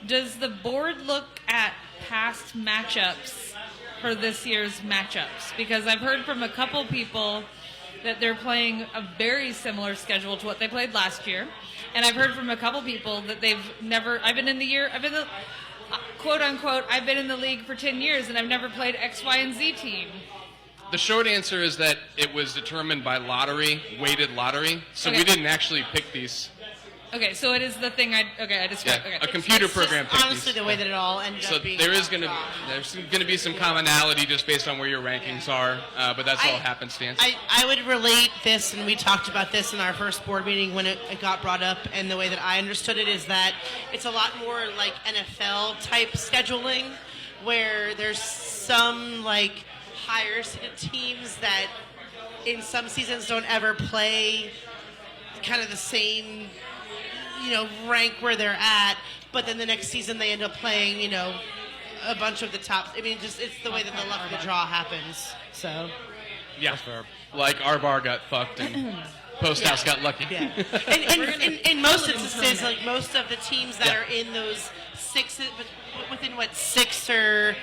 Does the board look at past matchups for this year's matchups? Because I've heard from a couple people that they're playing a very similar schedule to what they played last year. And I've heard from a couple people that they've never, quote unquote, I've been in the league for 10 years and I've never played X, Y, and Z team. The short answer is that it was determined by lottery, weighted lottery. So Okay. we didn't actually pick these. Okay, so it is the thing I described. Yeah, Okay. a computer it's program just picked honestly these. the way that it all ended So up being. there's drawn. gonna be some commonality just based on where your rankings are, but that's all happenstance. I would relate this, and we talked about this in our first board meeting when it got brought up, and the way that I understood it is that it's a lot more like NFL type scheduling, where there's some like higher seeded teams that in some seasons don't ever play kind of the same rank where they're at, but then the next season they end up playing, a bunch of the top. I mean, it's the way that the luck of the draw happens. So. Yeah. Like our bar got fucked and Post House got lucky. Yeah. And in most instances, like most of the teams that are in those within 6 or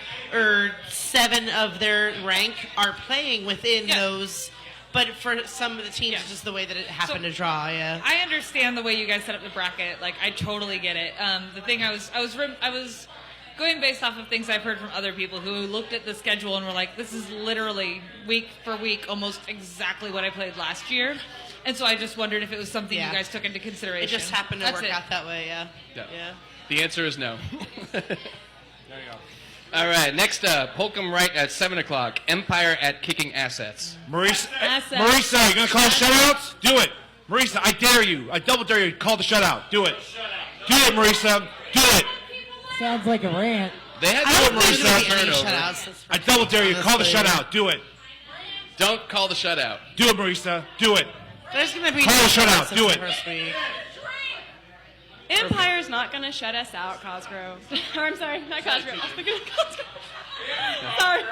7 of their rank are playing within those. But for some of the teams, it's just the way that it happened to draw. Yeah. I understand the way you guys set up the bracket. Like, I totally get it. The thing I was going based off of things I've heard from other people who looked at the schedule and were like, this is literally week for week almost exactly what I played last year. And so I just wondered if it was something you guys took into consideration. It just happened to work out that way. Yeah. The answer is no. There you go. All right, next up, Holcomb Wright at 7 o'clock. Empire at Kicking Assets. Marisa, you going to call shutouts? Do it. Marisa, I dare you. I double dare you. Call the shutout. Do it. Do it, Marisa. Do it. Sounds like a rant. They had Marisa. I double dare you. Call the shutout. Do it. Don't call the shutout. Do it, Marisa. Do it. There's going to be call the shutout. Do it. Empire's not going to shut us out, Cosgrove. Or I'm sorry, not Cosgrove. I was thinking of Cosgrove. Sorry.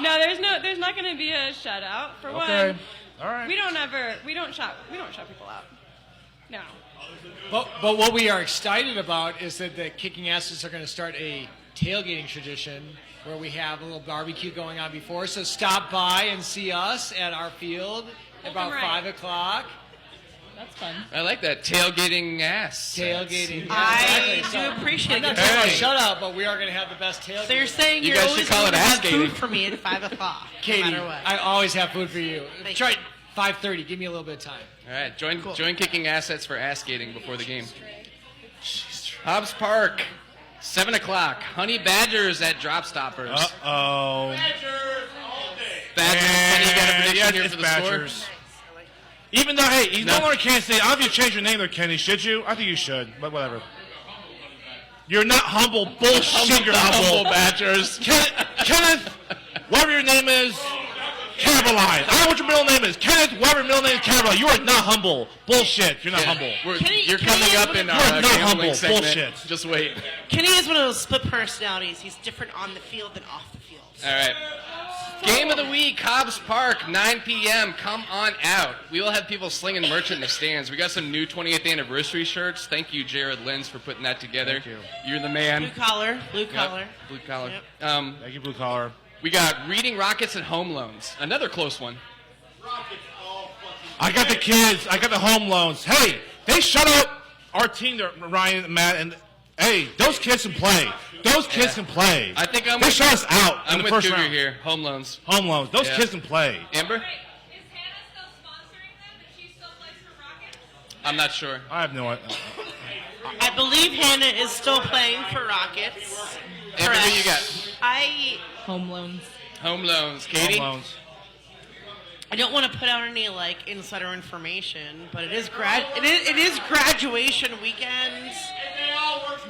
No, there's not going to be a shutout for one. All right. We don't shut people out. No. But what we are excited about is that the Kicking Asses are going to start a tailgating tradition where we have a little barbecue going on before. So stop by and see us at our field about 5 o'clock. That's fun. I like that. Tailgating ass. Tailgating. I do appreciate it. I'm not talking about shutout, but we are going to have the best tailgating. So you're saying you're always going to have food for me at 5 o'clock, Katie, no matter what. I always have food for you. Try 5:30. Give me a little bit of time. All right, join Kicking Assets for ass skating before the game. Hobbs Park, 7 o'clock. Honey Badgers at Drop Stoppers. Uh-oh. Badgers, Kenny, you got a prediction here for the Badgers. score? Even though, hey, he's no longer Kansas State. I don't know if you change your name there, Kenny. Should you? I think you should, but whatever. You're not humble. Bullshit, you're humble. Badgers. Kenneth, whatever your name is, Caroline. I don't know what your middle name is. Kenneth, whatever your middle name is, Caroline. You are not humble. Bullshit. You're not humble. You're coming up in our gambling segment. Bullshit. Just wait. Kenny is one of those split personalities. He's different on the field than off the field. All right. Game of the week, Hobbs Park, 9 p.m. Come on out. We will have people slinging merch in the stands. We got some new 20th anniversary shirts. Thank you, Jared Lenz, for putting that together. Thank you. You're the man. Blue collar. Blue collar. Yep. Thank you, Blue Collar. We got Reading Rockets and Home Loans. Another close one. I got the kids. I got the home loans. Hey, they shut out our team, Ryan and Matt, and hey, those kids can play. Those kids can play. I think they shut us out I'm in the with first Cougar round. here. Home Loans. Home loans. Those kids can play. Amber? I'm not sure. I have no idea. I believe Hannah is still playing for Rockets. Amber, who you got? Home loans. Home Loans. Katie? Home loans. I don't want to put out any insider information, but it is graduation weekend.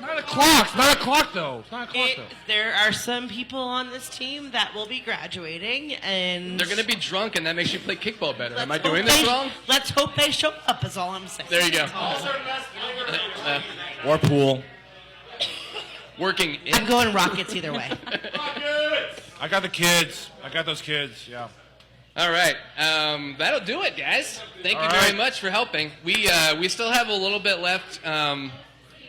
9 o'clock. It's 9 o'clock though. It's 9 o'clock though. There are some people on this team that will be graduating, and They're going to be drunk, and that makes you play kickball better. Am I doing this wrong? Let's hope they show up. Is all I'm saying. There you go. Or pool. Working. I'm going Rockets either way. I got the kids. I got those kids. Yeah. All right, that'll do it, guys. Thank you very much for helping. We still have a little bit left.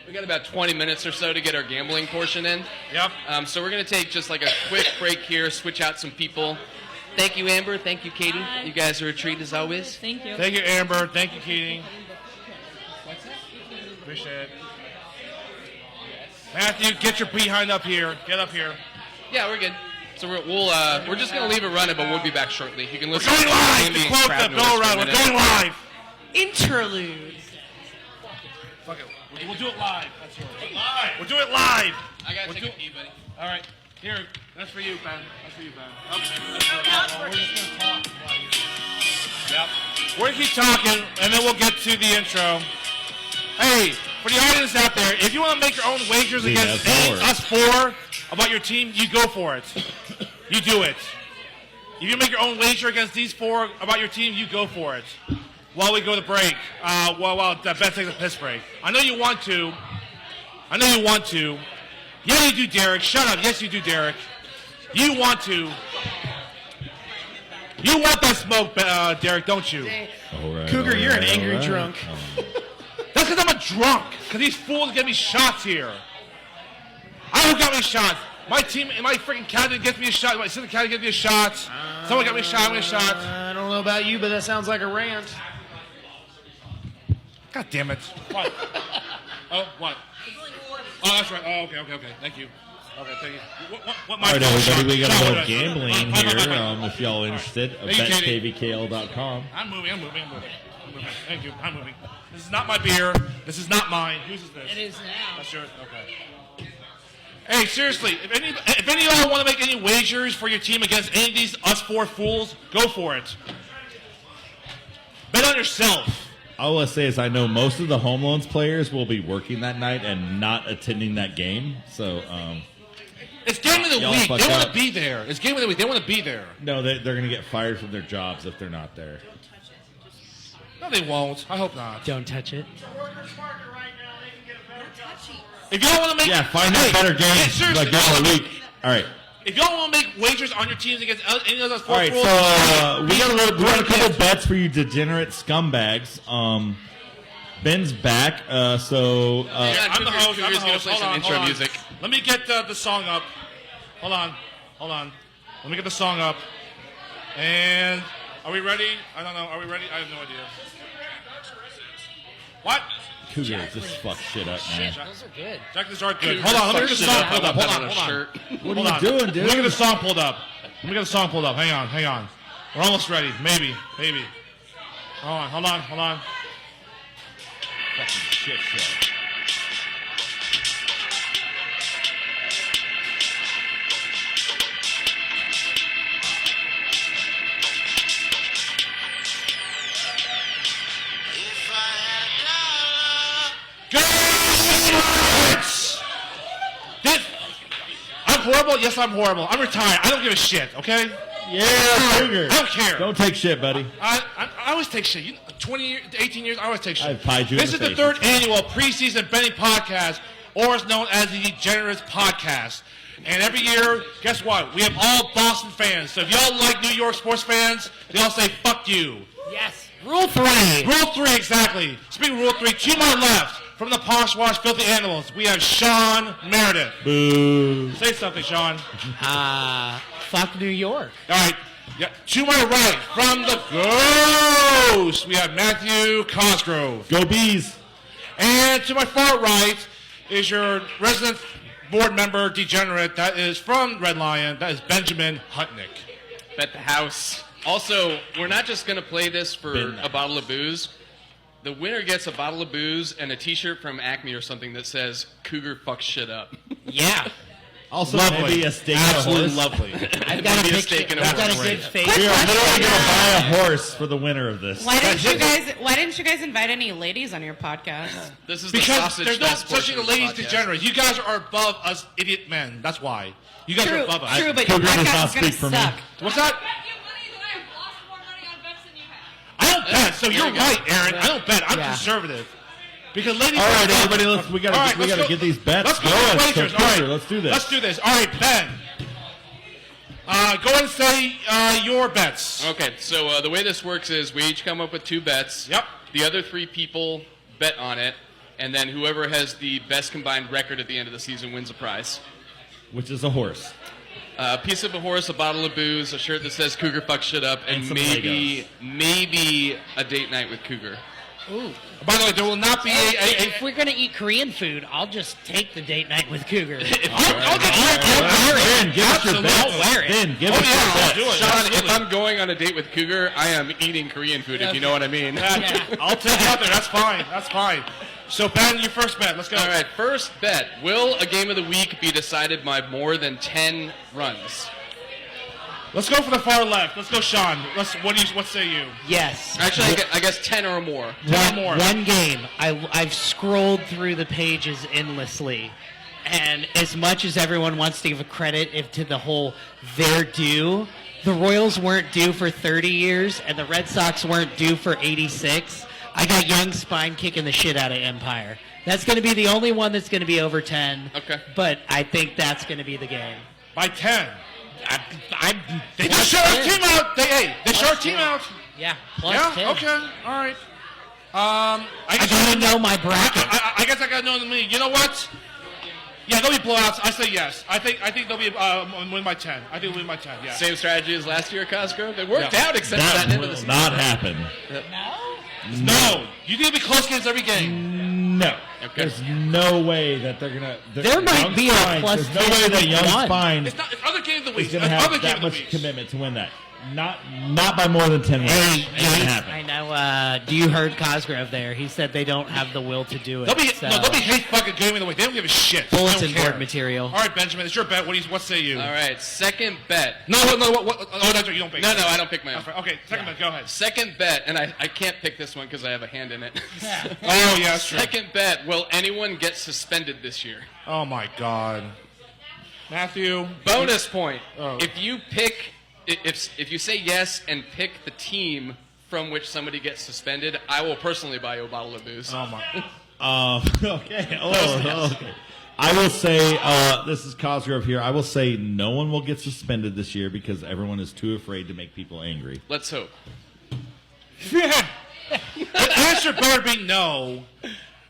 We got about 20 minutes or so to get our gambling portion in. Yep. So we're gonna take just like a quick break here, switch out some people. Thank you, Amber. Thank you, Katie. You guys are a treat as always. Thank you. Thank you, Amber. Thank you, Katie. Appreciate it. Matthew, get your behind up here. Get up here. Yeah, we're good. So we're just gonna leave it running, but we'll be back shortly. You can listen. We're going to live. ambient Quote crowd the noise go for a around. We're minute. going live. Interlude. Fuck it. We'll do it live. That's right. We'll do it live. I gotta take a pee, buddy. All right. Here. That's for you, Ben. That's for you, Ben. Yep. We're gonna keep talking, and then we'll get to the intro. Hey, for the audience out there, if you want to make your own wagers against us four about your team, you go for it. You do it. If you make your own wager against these four about your team, you go for it. while we go to break, while Ben takes a piss break. I know you want to. Yeah, you do, Derek. Shut up. Yes, you do, Derek. You want to. You want that smoke, Derek, don't you? Cougar, you're an angry drunk. That's because I'm a drunk. Because these fools get me shots here. I don't got me shots. My team, my freaking captain gets me a shot. My assistant captain gets me a shot. Someone got me a shot. I don't know about you, but that sounds like a rant. God damn it. What? Oh, what? Oh, that's right. Oh, okay. Thank you. Okay, thank you. What All right, everybody, we got a little Sean, gambling here. If y'all interested, betkvkl.com. I'm moving. Thank you. I'm moving. This is not my beer. This is not mine. Whose is this? It is now. That's yours. Okay. Hey, seriously, if any of y'all want to make any wagers for your team against any of these us four fools, go for it. Bet on yourself. All I'll say is I know most of the home loans players will be working that night and not attending that game. So, it's game of the y'all week. fuck They want up. to be there. It's game of the week. They want to be there. No, they're going to get fired from their jobs if they're not there. No, they won't. I hope not. Don't touch it. If y'all want to make Find out better games seriously, like game of the week. All right. If y'all want to make wagers on your teams against any of those four All right, fools, so we got a couple bets for you degenerate scumbags. Ben's back, so... I'm the host. Cougar's gonna play some intro music. Let me get the song up. Hold on. Let me get the song up. And are we ready? I don't know. Are we ready? I have no idea. What? Cougar just fuck shit up, man. Those are good. Jack, these are good. Hold on. Let me get the song pulled up. Hold on. What are you doing, dude? Let me get the song pulled up. Hang on. We're almost ready. Maybe. Hold on. Fucking shit show. I'm horrible? Yes, I'm horrible. I'm retired. I don't give a shit, okay? Yeah, Cougar. I don't care. Don't take shit, buddy. I always take shit. 18 years, I always take shit. I've pied you in This the is the face. third annual preseason betting podcast, or it's known as the Degenerate podcast. And every year, guess what? We have all Boston fans. So if y'all like New York sports fans, they all say, fuck you. Yes. Rule 3. Rule 3, exactly. Speaking of Rule 3, to my left, from the Posh Wash Filthy Animals, we have Sean Meredith. Boo. Say something, Sean. Fuck New York. All right. Yeah. To my right, from the Ghost, we have Matthew Cosgrove. Go Bees. And to my far right is your resident board member, Degenerate, that is from Red Lion, that is Benjamin Hutnick. Bet the house. Also, we're not just going to play this for a bottle of booze. The winner gets a bottle of booze and a T-shirt from Acme or something that says "Cougar fucks shit up." Yeah. Also, Lovely. maybe a steak Absolutely and a horse. lovely. I've got a Maybe a picture. steak and a I've got a horse. good face. We are literally going to buy a horse for the winner of this. Why didn't you guys invite any ladies on your podcast? This is the Because sausage there's no fest such thing portion as of the ladies podcast. degenerates. You guys are above us idiot men. That's why. You guys are above us. True, but your Cougar does not podcast is going speak to for me. suck. What's that? I don't bet. So you're right, Aaron. I don't bet. I'm conservative. Because ladies. All right, everybody, we got All right, to let's go. get these bets Let's go going. with wagers. So, All right, Cougar, let's do this. Let's do this. All right, Ben. Go ahead and say your bets. Okay, so the way this works is we each come up with 2 bets. Yep. The other 3 people bet on it, and then whoever has the best combined record at the end of the season wins a prize. Which is a horse. A piece of a horse, a bottle of booze, a shirt that says "Cougar fuck shit up," and some maybe a date night with Cougar. Ooh. By the way, there will not be If we're going to eat Korean food, I'll just take the date night with Cougar. I'll wear it. Ben, give us your bets. I'll wear it. Ben, give Oh, us yeah, your I'll bets. do it. Sean, Absolutely. if I'm going on a date with Cougar, I am eating Korean food, if you know what I mean. I'll take you out there. That's fine. That's fine. So, Ben, your first bet. Let's go. All right, first bet. Will a game of the week be decided by more than 10 runs? Let's go for the far left. Let's go, Sean. What say you? Yes. Actually, I guess 10 or more. 10 or more. One game. I've scrolled through the pages endlessly, And as much as everyone wants to give credit to the whole they're due, the Royals weren't due for 30 years, and the Red Sox weren't due for 86. I got Young Spine kicking the shit out of Empire. That's going to be the only one that's going to be over 10. Okay. But I think that's going to be the game. By 10. They just shut our team out. They shut our team out. Yeah, plus Yeah, 10. okay, all right. I gotta know my bracket. I guess I gotta know the league. You know what? Yeah, there'll be blowouts. I say yes. I think they'll be win by 10. I think they'll win by 10. Yeah. Same strategy as last year, Cosgrove. It worked Yeah. out, except for That that end of the will season. not happen. No, you think it'll be close games every game? No. Okay. There's no way that they're gonna. There might Young be a Spine, plus There's no way that 10 Young one. Spine It's other game of the is week. going to Other have game that of the much week. commitment to win that. Not by more than 10 wins. Hey, Ain't gonna happen. I know. Do you heard Cosgrove there? He said they don't have the will to do it. They'll be so. hate fucking game of the week. They don't give a shit. They Bulletin don't care. board material. All right, Benjamin, it's your bet. What say you? All right, second bet. No. What, oh, that's right. You don't pick. No, I don't pick my own. That's right. Okay, second bet. Go ahead. Second bet, and I can't pick this one because I have a hand in it. Oh yeah, that's true. Second bet, will anyone get suspended this year? Oh my God, Matthew. Bonus point. Oh. If you pick, if you say yes and pick the team from which somebody gets suspended, I will personally buy you a bottle of booze. Oh my. Okay. Okay. I will say, this is Cosgrove here. I will say no one will get suspended this year because everyone is too afraid to make people angry. Let's hope. The answer better be no.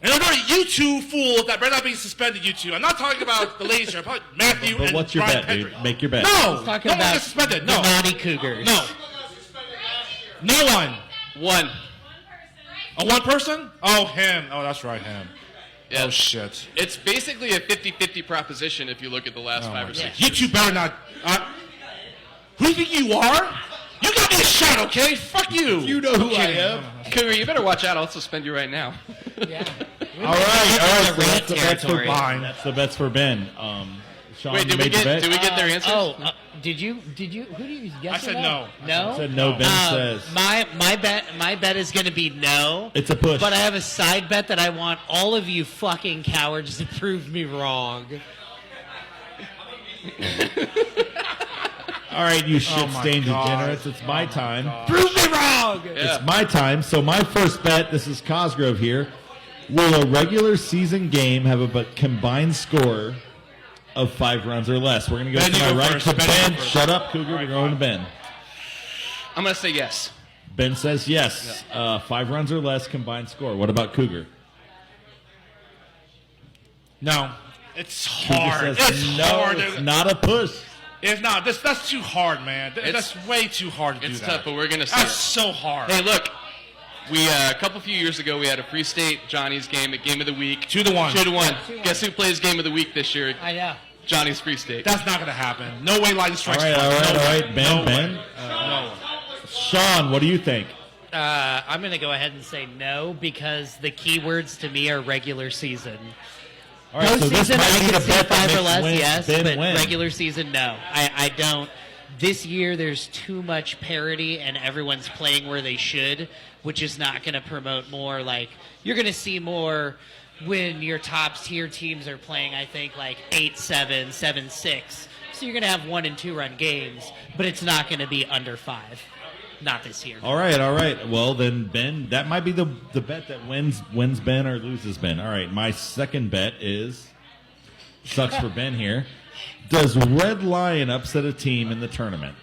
And I'm going to you two fools that better not be suspended, you two. I'm not talking about the ladies here. I'm talking about Matthew But and what's your Brian bet, Petrie. dude? Make your bet. No! Talking No one about gets suspended. the No. naughty Cougars. No. No one. One. A one person? Oh, him. Oh, that's right, him. Yeah. Oh, shit. It's basically a 50-50 proposition if you look at the last 5 or 6 You years. two better not. Who do you think you are? You got me a shot, okay? Fuck you. You know who I am. Cougar, you better watch out. I'll suspend you right now. All right. So Red that's the bets for territory. Ben. That's the bets for Ben. Sean, Wait, you did we made your bet? get their answers? Did you? Who do you? Yes I or said no. no. No. I said no. Ben says My bet is going to be no. it's a push. But I have a side bet that I want all of you fucking cowards to prove me wrong. All right, you Oh shit-stained my God. degenerates. It's my time. Prove me wrong. Yeah. It's my time. So my first bet, this is Cosgrove here. Will a regular season game have a combined score of 5 runs or less? We're going to go Ben, to you my go right first. to Ben, you go Ben. first. Shut up, Cougar. We're going to Ben. I'm going to say yes. Ben says yes. 5 runs or less combined score. What about Cougar? No. It's Cougar hard. says It's no, hard. it's not a push. It's not. That's too hard, man. That's way too hard to do It's that. tough, but we're going to see That's it. so hard. Hey, look. We a few years ago, we had a Free State Johnny's game at Game of the Week. 2-1. 2-1. Guess who plays Game of the Week this year? I know. Johnny's Free State. That's not going to happen. No way lightning All strikes right, twice. all right, No all way. right. Ben, No Ben. way. No. Sean, what do you think? I'm going to go ahead and say no because the keywords to me are regular season. All right, so this Postseason, might I be can the see bet that 5 or makes less, win- yes, Ben but win. regular season, no. I don't. This year, there's too much parity, and everyone's playing where they should, which is not going to promote more. Like, you're going to see more when your top tier teams are playing, I think, like 8-7, 7-6. So you're going to have 1 and 2 run games, but it's not going to be under 5. Not this year. All right, all right. Well, then, Ben, that might be the bet that wins Ben or loses Ben. All right, my second bet is, sucks for Ben here, does Red Lion upset a team in the tournament?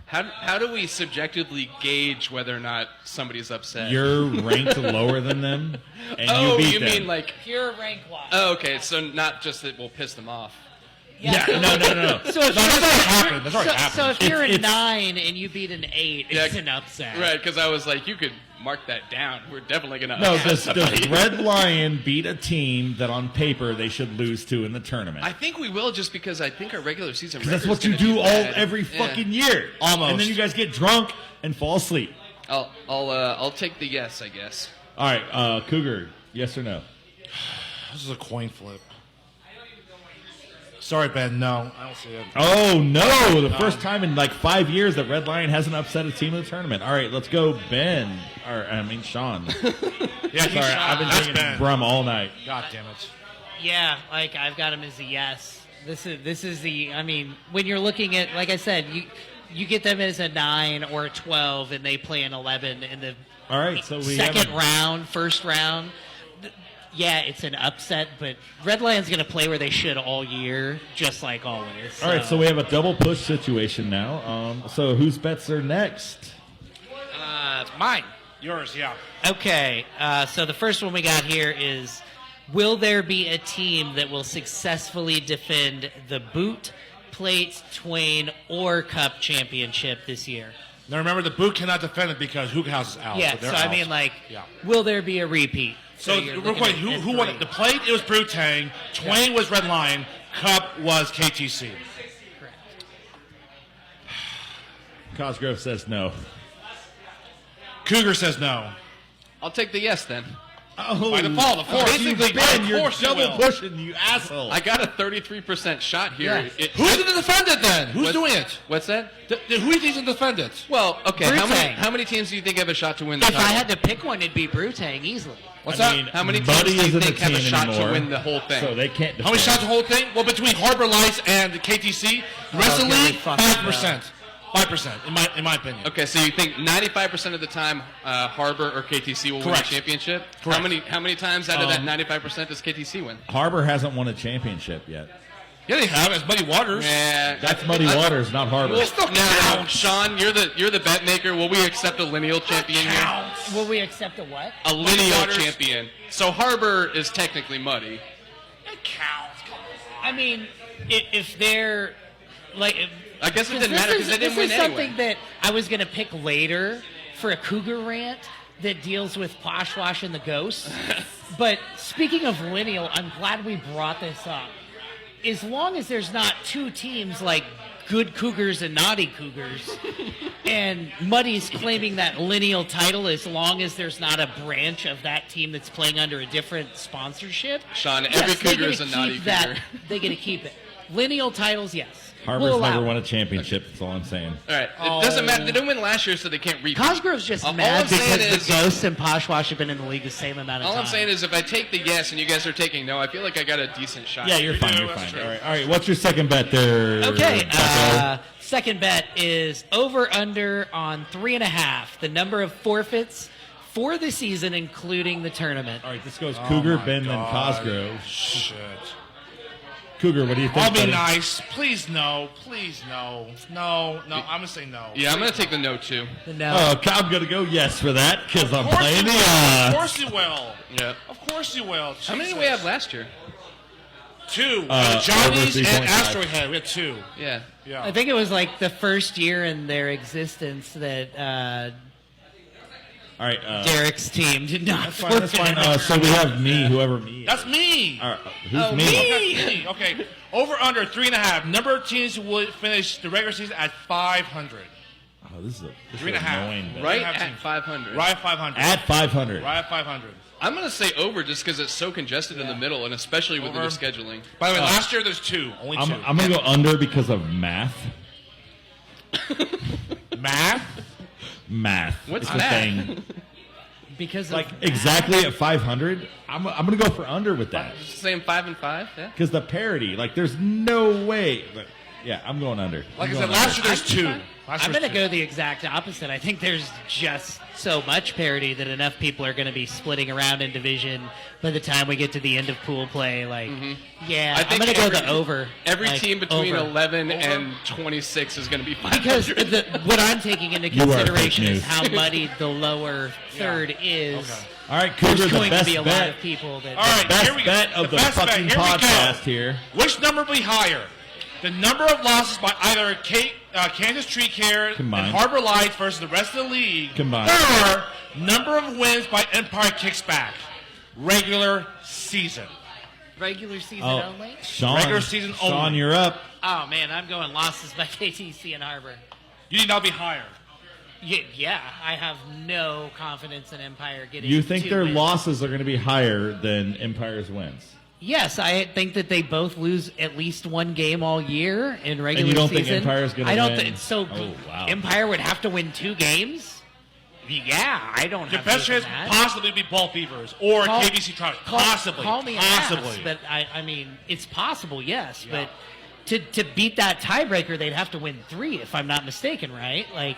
How do we subjectively gauge whether or not somebody's upset? You're ranked lower than them, and you beat them. mean like... Pure rank wise. Oh, okay, so not just that we'll piss them off. Yeah, no. So if happened. if you're a It's- 9 and you beat an 8, Yeah, it's an upset. Right, because I was like, you could mark that down. We're definitely going to No, upset does somebody. Red Lion beat a team that on paper they should lose to in the tournament? I think we will just because I think our regular season Because that's record's what you gonna do be bad. every Yeah. fucking year. Almost. And then you guys get drunk and fall asleep. I'll take the yes, I guess. All right, Cougar, yes or no? This is a coin flip. Sorry, Ben. No, I don't see it. Oh, no. The first time in like 5 years that Red Lion hasn't upset a team in the tournament. All right, let's go Ben. Sean. Yeah, Sorry, I've been that's drinking Ben. rum all night. God damn it. Yeah, like I've got him as a yes. This is the. I mean, when you're looking at, like I said, you get them as a 9 or a 12, and they play an 11 in the All right, so we second have round, first round. Yeah, it's an upset, but Red Lion's going to play where they should all year, just like always. All right, so we have a double push situation now. So whose bets are next? Mine. Yours, yeah. Okay, so the first one we got here is, will there be a team that will successfully defend the Boot, Plate, Twain, or Cup championship this year? Now remember, the boot cannot defend it because Hook House is out. Yeah, so, so they're I out. mean, like, Yeah. will there be a repeat? So you're real looking quick, at who won it? three. The Plate, it was Brutang. Twain was Red Lion. Cup was KTC. Cosgrove says no. Cougar says no. I'll take the yes then. Oh, By default, of course. basically, Of Ben, you're course you double will. pushing, you asshole. I got a 33% shot here. Yeah. Who's going to defend it then? Who's What- doing it? What's that? Who do you think is going to defend it? Well, okay. Brutang. How many teams do you think have a shot to win the If I title? had to pick one, it'd be Brutang easily. What's I that? mean, How many teams Buddy do you isn't think have a team shot anymore, to win the whole thing? So they can't. How many defend. shots the whole thing? Well, between Harbor Lights and the KTC, the rest of the give me league, fucking 5%. 5%, in my opinion. Okay, so you think 95% of the time Harbor or KTC will Correct. win a championship? Correct. How many times out of that 95% does KTC win? Harbor hasn't won a championship yet. Yeah, they have. It's Muddy Waters. Yeah, That's Muddy Waters, not Harbor. Well, now, Sean, you're the bet maker. Will we accept a lineal champion here? Will we accept a what? A lineal Waters. champion. So Harbor is technically Muddy. It counts. I mean, if they're like, I guess it didn't matter because they didn't win This is something anyway. that I was going to pick later for a Cougar rant that deals with Poshwash and the Ghosts. But speaking of lineal, I'm glad we brought this up. As long as there's not two teams like good Cougars and naughty Cougars, and Muddy's claiming that lineal title as long as there's not a branch of that team that's playing under a different sponsorship. Sean, yes, every they Cougar get is to a naughty keep that. Cougar. They get to keep it. Lineal titles, yes. Harbor's We'll never allow won it. a championship. That's all I'm saying. All right, it doesn't matter. They didn't win last year, so they can't repeat. Cosgrove's just All mad I'm saying because is- the Ghosts and Poshwash have been in the league the same amount of All time. I'm saying is, if I take the yes and you guys are taking no, I feel like I got a decent shot. Yeah, you're fine. You're that's fine. true. All right. What's your second bet there? Okay, Bucko? second bet is over under on 3.5. The number of forfeits for the season, including the tournament. All right, this goes Cougar, my Ben, then God. Cosgrove. Shit. Cougar, what do you think? I'll be buddy? nice. Please no. Please no. No. I'm going to say no. Yeah, I'm gonna take the no too. No. Oh, I'm gonna go yes for that because I'm Of course playing you the will. Of odds. course you will. Yeah. Of course you will. How many did we Jesus. have last year? 2. Over Johnny's 3.5. and Asteroid Head. We had 2. Yeah. Yeah. I think it was like the first year in their existence that All right, Derek's team did not that's fine. That's forfeit. fine. So we have me, whoever me. is. That's me. All right, who's me? Me. Okay. Over under 3.5. Number of teams who will finish the regular season at 500. Oh, this is a 3.5. annoying bet. Right 3.5 at teams. 500. Right at 500. At 500. Right at 500. I'm gonna say over just because it's so congested in the middle, and especially with the new Over. scheduling. By the way, last year there's 2. Only 2. I'm gonna go under because of math. Math? Math. What's It's a math? thing. Because Like of exactly at 500. I'm gonna go for under with that Just saying 5 and 5. Yeah. because the parity. Like, there's no way. But, yeah, I'm going under. Like I'm I said, going last under. year there's 2. I'm going to go the exact opposite. I think there's just so much parity that enough people are going to be splitting around in division by the time we get to the end of pool play. Like, yeah, I I'm think going to go every- the over. Every Like, team between over. 11 and 26 is gonna be 500. Because what I'm taking into You are fake consideration is news. how muddy the lower third is. Okay. All right, Cougar, There's the going to best be a lot bet. of people that. All right, Best here we go. bet of the best bet. fucking Here we go. podcast here. Which number will be higher? The number of losses by either Kansas Tree Care Combined. and Harbor Lights versus the rest of the league. Combined. Or number of wins by Empire Kicks Back. Regular season. Regular season Oh, only? Sean, Regular season Sean, only. you're up. Oh, man, I'm going losses by KTC and Harbor. You need not be higher. Yeah, I have no confidence in Empire getting. You think 2 their wins. losses are going to be higher than Empire's wins? Yes, I think that they both lose at least one game all year in regular And you don't season. think Empire's going to I don't win? think so. Oh, wow. Empire would have to win 2 games. Yeah, I don't Your have best faith in chance that. possibly be Ball Beavers or Call- KBC Trout. Call- Possibly. Call me an possibly. ass, but I mean, it's possible, yes. But to beat that tiebreaker, they'd have to win 3, if I'm not mistaken, right? Like,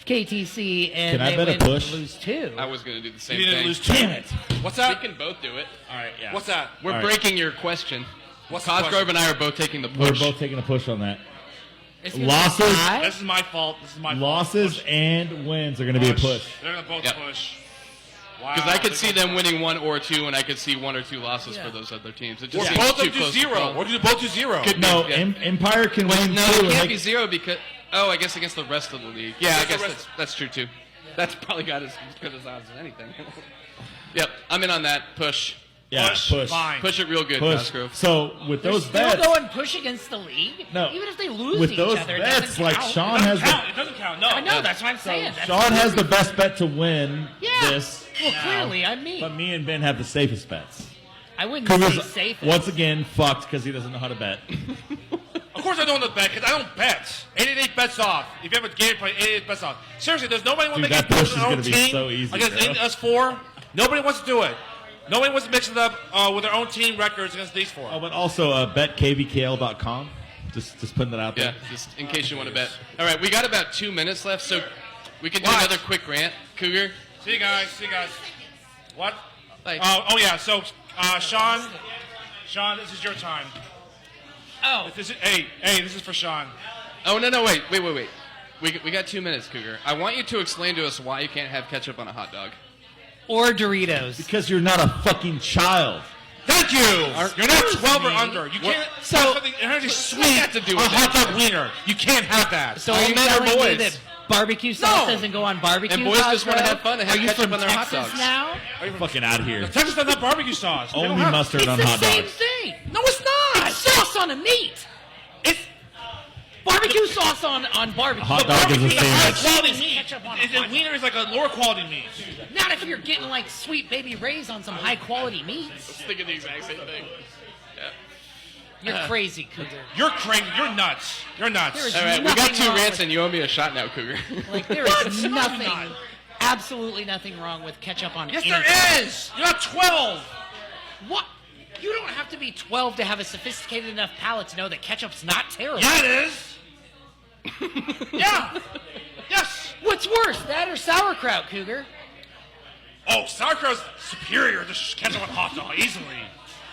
KTC and Can I they bet a win push? lose 2. I was going to do the same You didn't thing. lose 2. Damn it. What's that? We can both do it. All right, yeah. What's that? We're All right. breaking your question. What's the Cosgrove question? and I are both taking the We're push. both taking a push on that. It's gonna be Losses, tie. This is my fault. This is my losses, fault. and wins are going to be a push. They're going to both Yep. push. Wow. Because I could They're see gonna- them winning 1 or 2, and I could see 1 or 2 losses Yeah. for those other teams. It Or just seems both too of them do close to 0. call. Or do both do 0. Could be, No, yeah. Empire can Wait, win no, too. it and can't they- be 0 because. Oh, I guess against the rest of the league. Yeah, I Against the guess that's true too. That's probably got as good as odds as anything. Yep, I'm in on that. Push. Yeah, push. Fine. Push it real good, Push. Cosgrove. So with They're those still bets, going push against the league? No. Even if they lose with to those each other, it bets, doesn't like count. Sean It has doesn't the count. It doesn't count. No. I know, that's what I'm saying. That's Sean has the best bet to win Yeah. this. Well, clearly, I mean. But me and Ben have the safest bets. I wouldn't say Cougars, safe. once again, fucked because he doesn't know how to bet. Of course I don't know bet, because I don't bet. 88 bets off. If you have a game, play 88 bets off. Seriously, there's nobody who Dude, wants to that make push it is their own gonna be team so easy, against bro. us 4. Nobody wants to do it. Nobody wants to mix it up with their own team records against these 4. Oh, but also betkvkl.com. Just putting that out Yeah, there. just in case you want to bet. All right, we got about 2 minutes left, so we can do What? another quick rant. Cougar. See you guys. See you guys. What? Thanks. Oh yeah. So Sean, this is your time. Oh. Hey, this is for Sean. Oh no, wait. We got 2 minutes, Cougar. I want you to explain to us why you can't have ketchup on a hot dog. Or Doritos. Because you're not a fucking child. Thank you. You're not 12 or under. You can't. So- have something inherently sweet to do on with a hot dog wiener. You can't have that. So All are you men are telling me boys. that barbecue sauce No. doesn't go on barbecue? And boys just wanna Cosgrove? have fun and have Are you ketchup from on their hot Texas dogs. now? Fucking out of here. Texas doesn't have barbecue sauce. They don't Only have- mustard It's on the hot same dogs. thing. No, it's not. It's sauce on a meat. It's Barbecue sauce on barbecue. A hot dog is a barbecue is a high sandwich. quality It's meat. ketchup on a And hot wiener is like a lower quality meat. Not if you're getting like sweet baby rays on some high quality meats. I was thinking the exact same thing. You're crazy, Cougar. You're crazy. You're nuts. You're nuts. There is All right, we got nothing 2 wrong rants, with- and you owe me a shot now, Cougar. Like there What? is No, nothing, I'm not. absolutely nothing wrong with ketchup on Yes, anything. there is. You're not 12. What? You don't have to be 12 to have a sophisticated enough palate to know that ketchup's not terrible. Yeah, it is. Yeah. Yes. What's worse, that or sauerkraut, Cougar? Oh, sauerkraut's superior to ketchup on hot dog easily.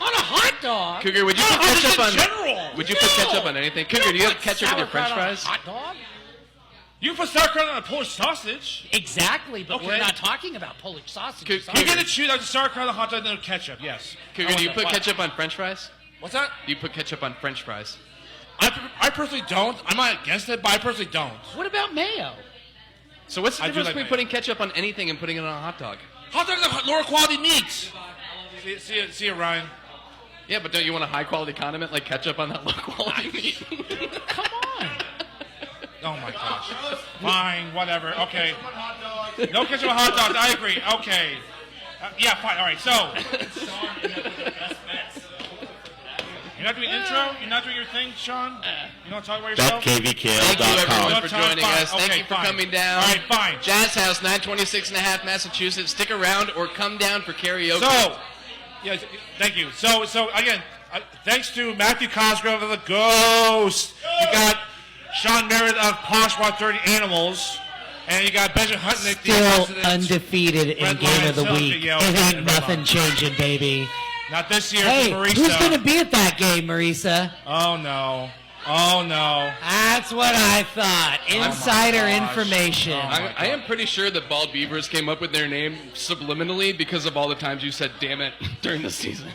On a hot dog? Cougar, would you put No, ketchup just on? in general. Would you put No. ketchup on anything? Cougar, do you have ketchup in your French Sauerkraut on a fries? hot dog? You can put sauerkraut on a Polish sausage. Exactly, but we're Okay. not talking about Polish sausage. Could- You get to choose out the sauerkraut on a hot dog and then ketchup. Yes. Cougar, do you put ketchup on French fries? What's that? Do you put ketchup on French fries? I personally don't. I'm not against it, but I personally don't. What about mayo? So what's the I do difference like between mayo. putting ketchup on anything and putting it on a hot dog? Hot dogs are lower quality meats. See you, Ryan. Yeah, but don't you want a high quality condiment like ketchup on that low quality meat? Come on. Oh my gosh. Fine, whatever. Okay. No ketchup on hot dogs. I agree. Okay. Yeah, fine. All right. So. You're not doing intro? You're not doing your thing, Sean? You don't talk about yourself? Thank you, betkvkl.com. everyone, for joining Fine. us. Thank Okay, you for fine. coming down. All right, fine. Jazz House, 926 and a half, Massachusetts. Stick around or come down for karaoke. So, yeah, thank you. So again, thanks to Matthew Cosgrove of the Ghost. You got Sean Merritt of Posh 130 Animals. And you got Benjamin Hutnick, the Still president. undefeated in Red Game Lion of the Silver, Week. yeah, It okay, ain't nothing changing, baby. Not this year, Hey, Marisa. who's going to be at that game, Marisa? Oh, no. Oh, no. That's what I thought. Insider gosh. information. I am pretty sure that Bald Beavers came up with their name subliminally because of all the times you said "damn it" during the season.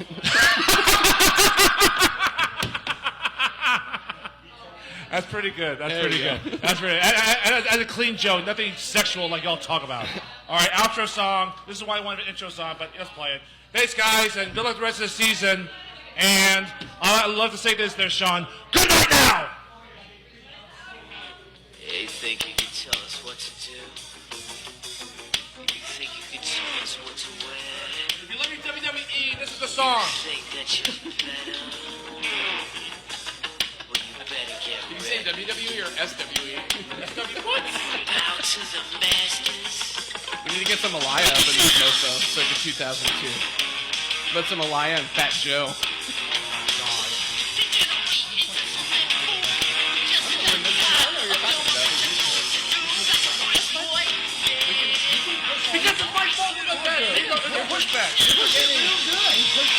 That's pretty good. That's There pretty you go. good. That's pretty. As a clean joke, nothing sexual like y'all talk about. All right, outro song. This is why I wanted an intro song, but let's play it. Thanks, guys, and good luck the rest of the season. And I'd love to say this there, Sean. Good night now! You think you can tell us what to do? You think you can tell us what to wear? If you love your WWE, this is the song. You think that you're better? Well, you better get Did you say WWE or SWE? Bow to the masters. We need to get some Aliyah up in this post though, circa 2002. Let some Aliyah and Fat Joe. Because it's my fault we don't better. Pushback. He's still good.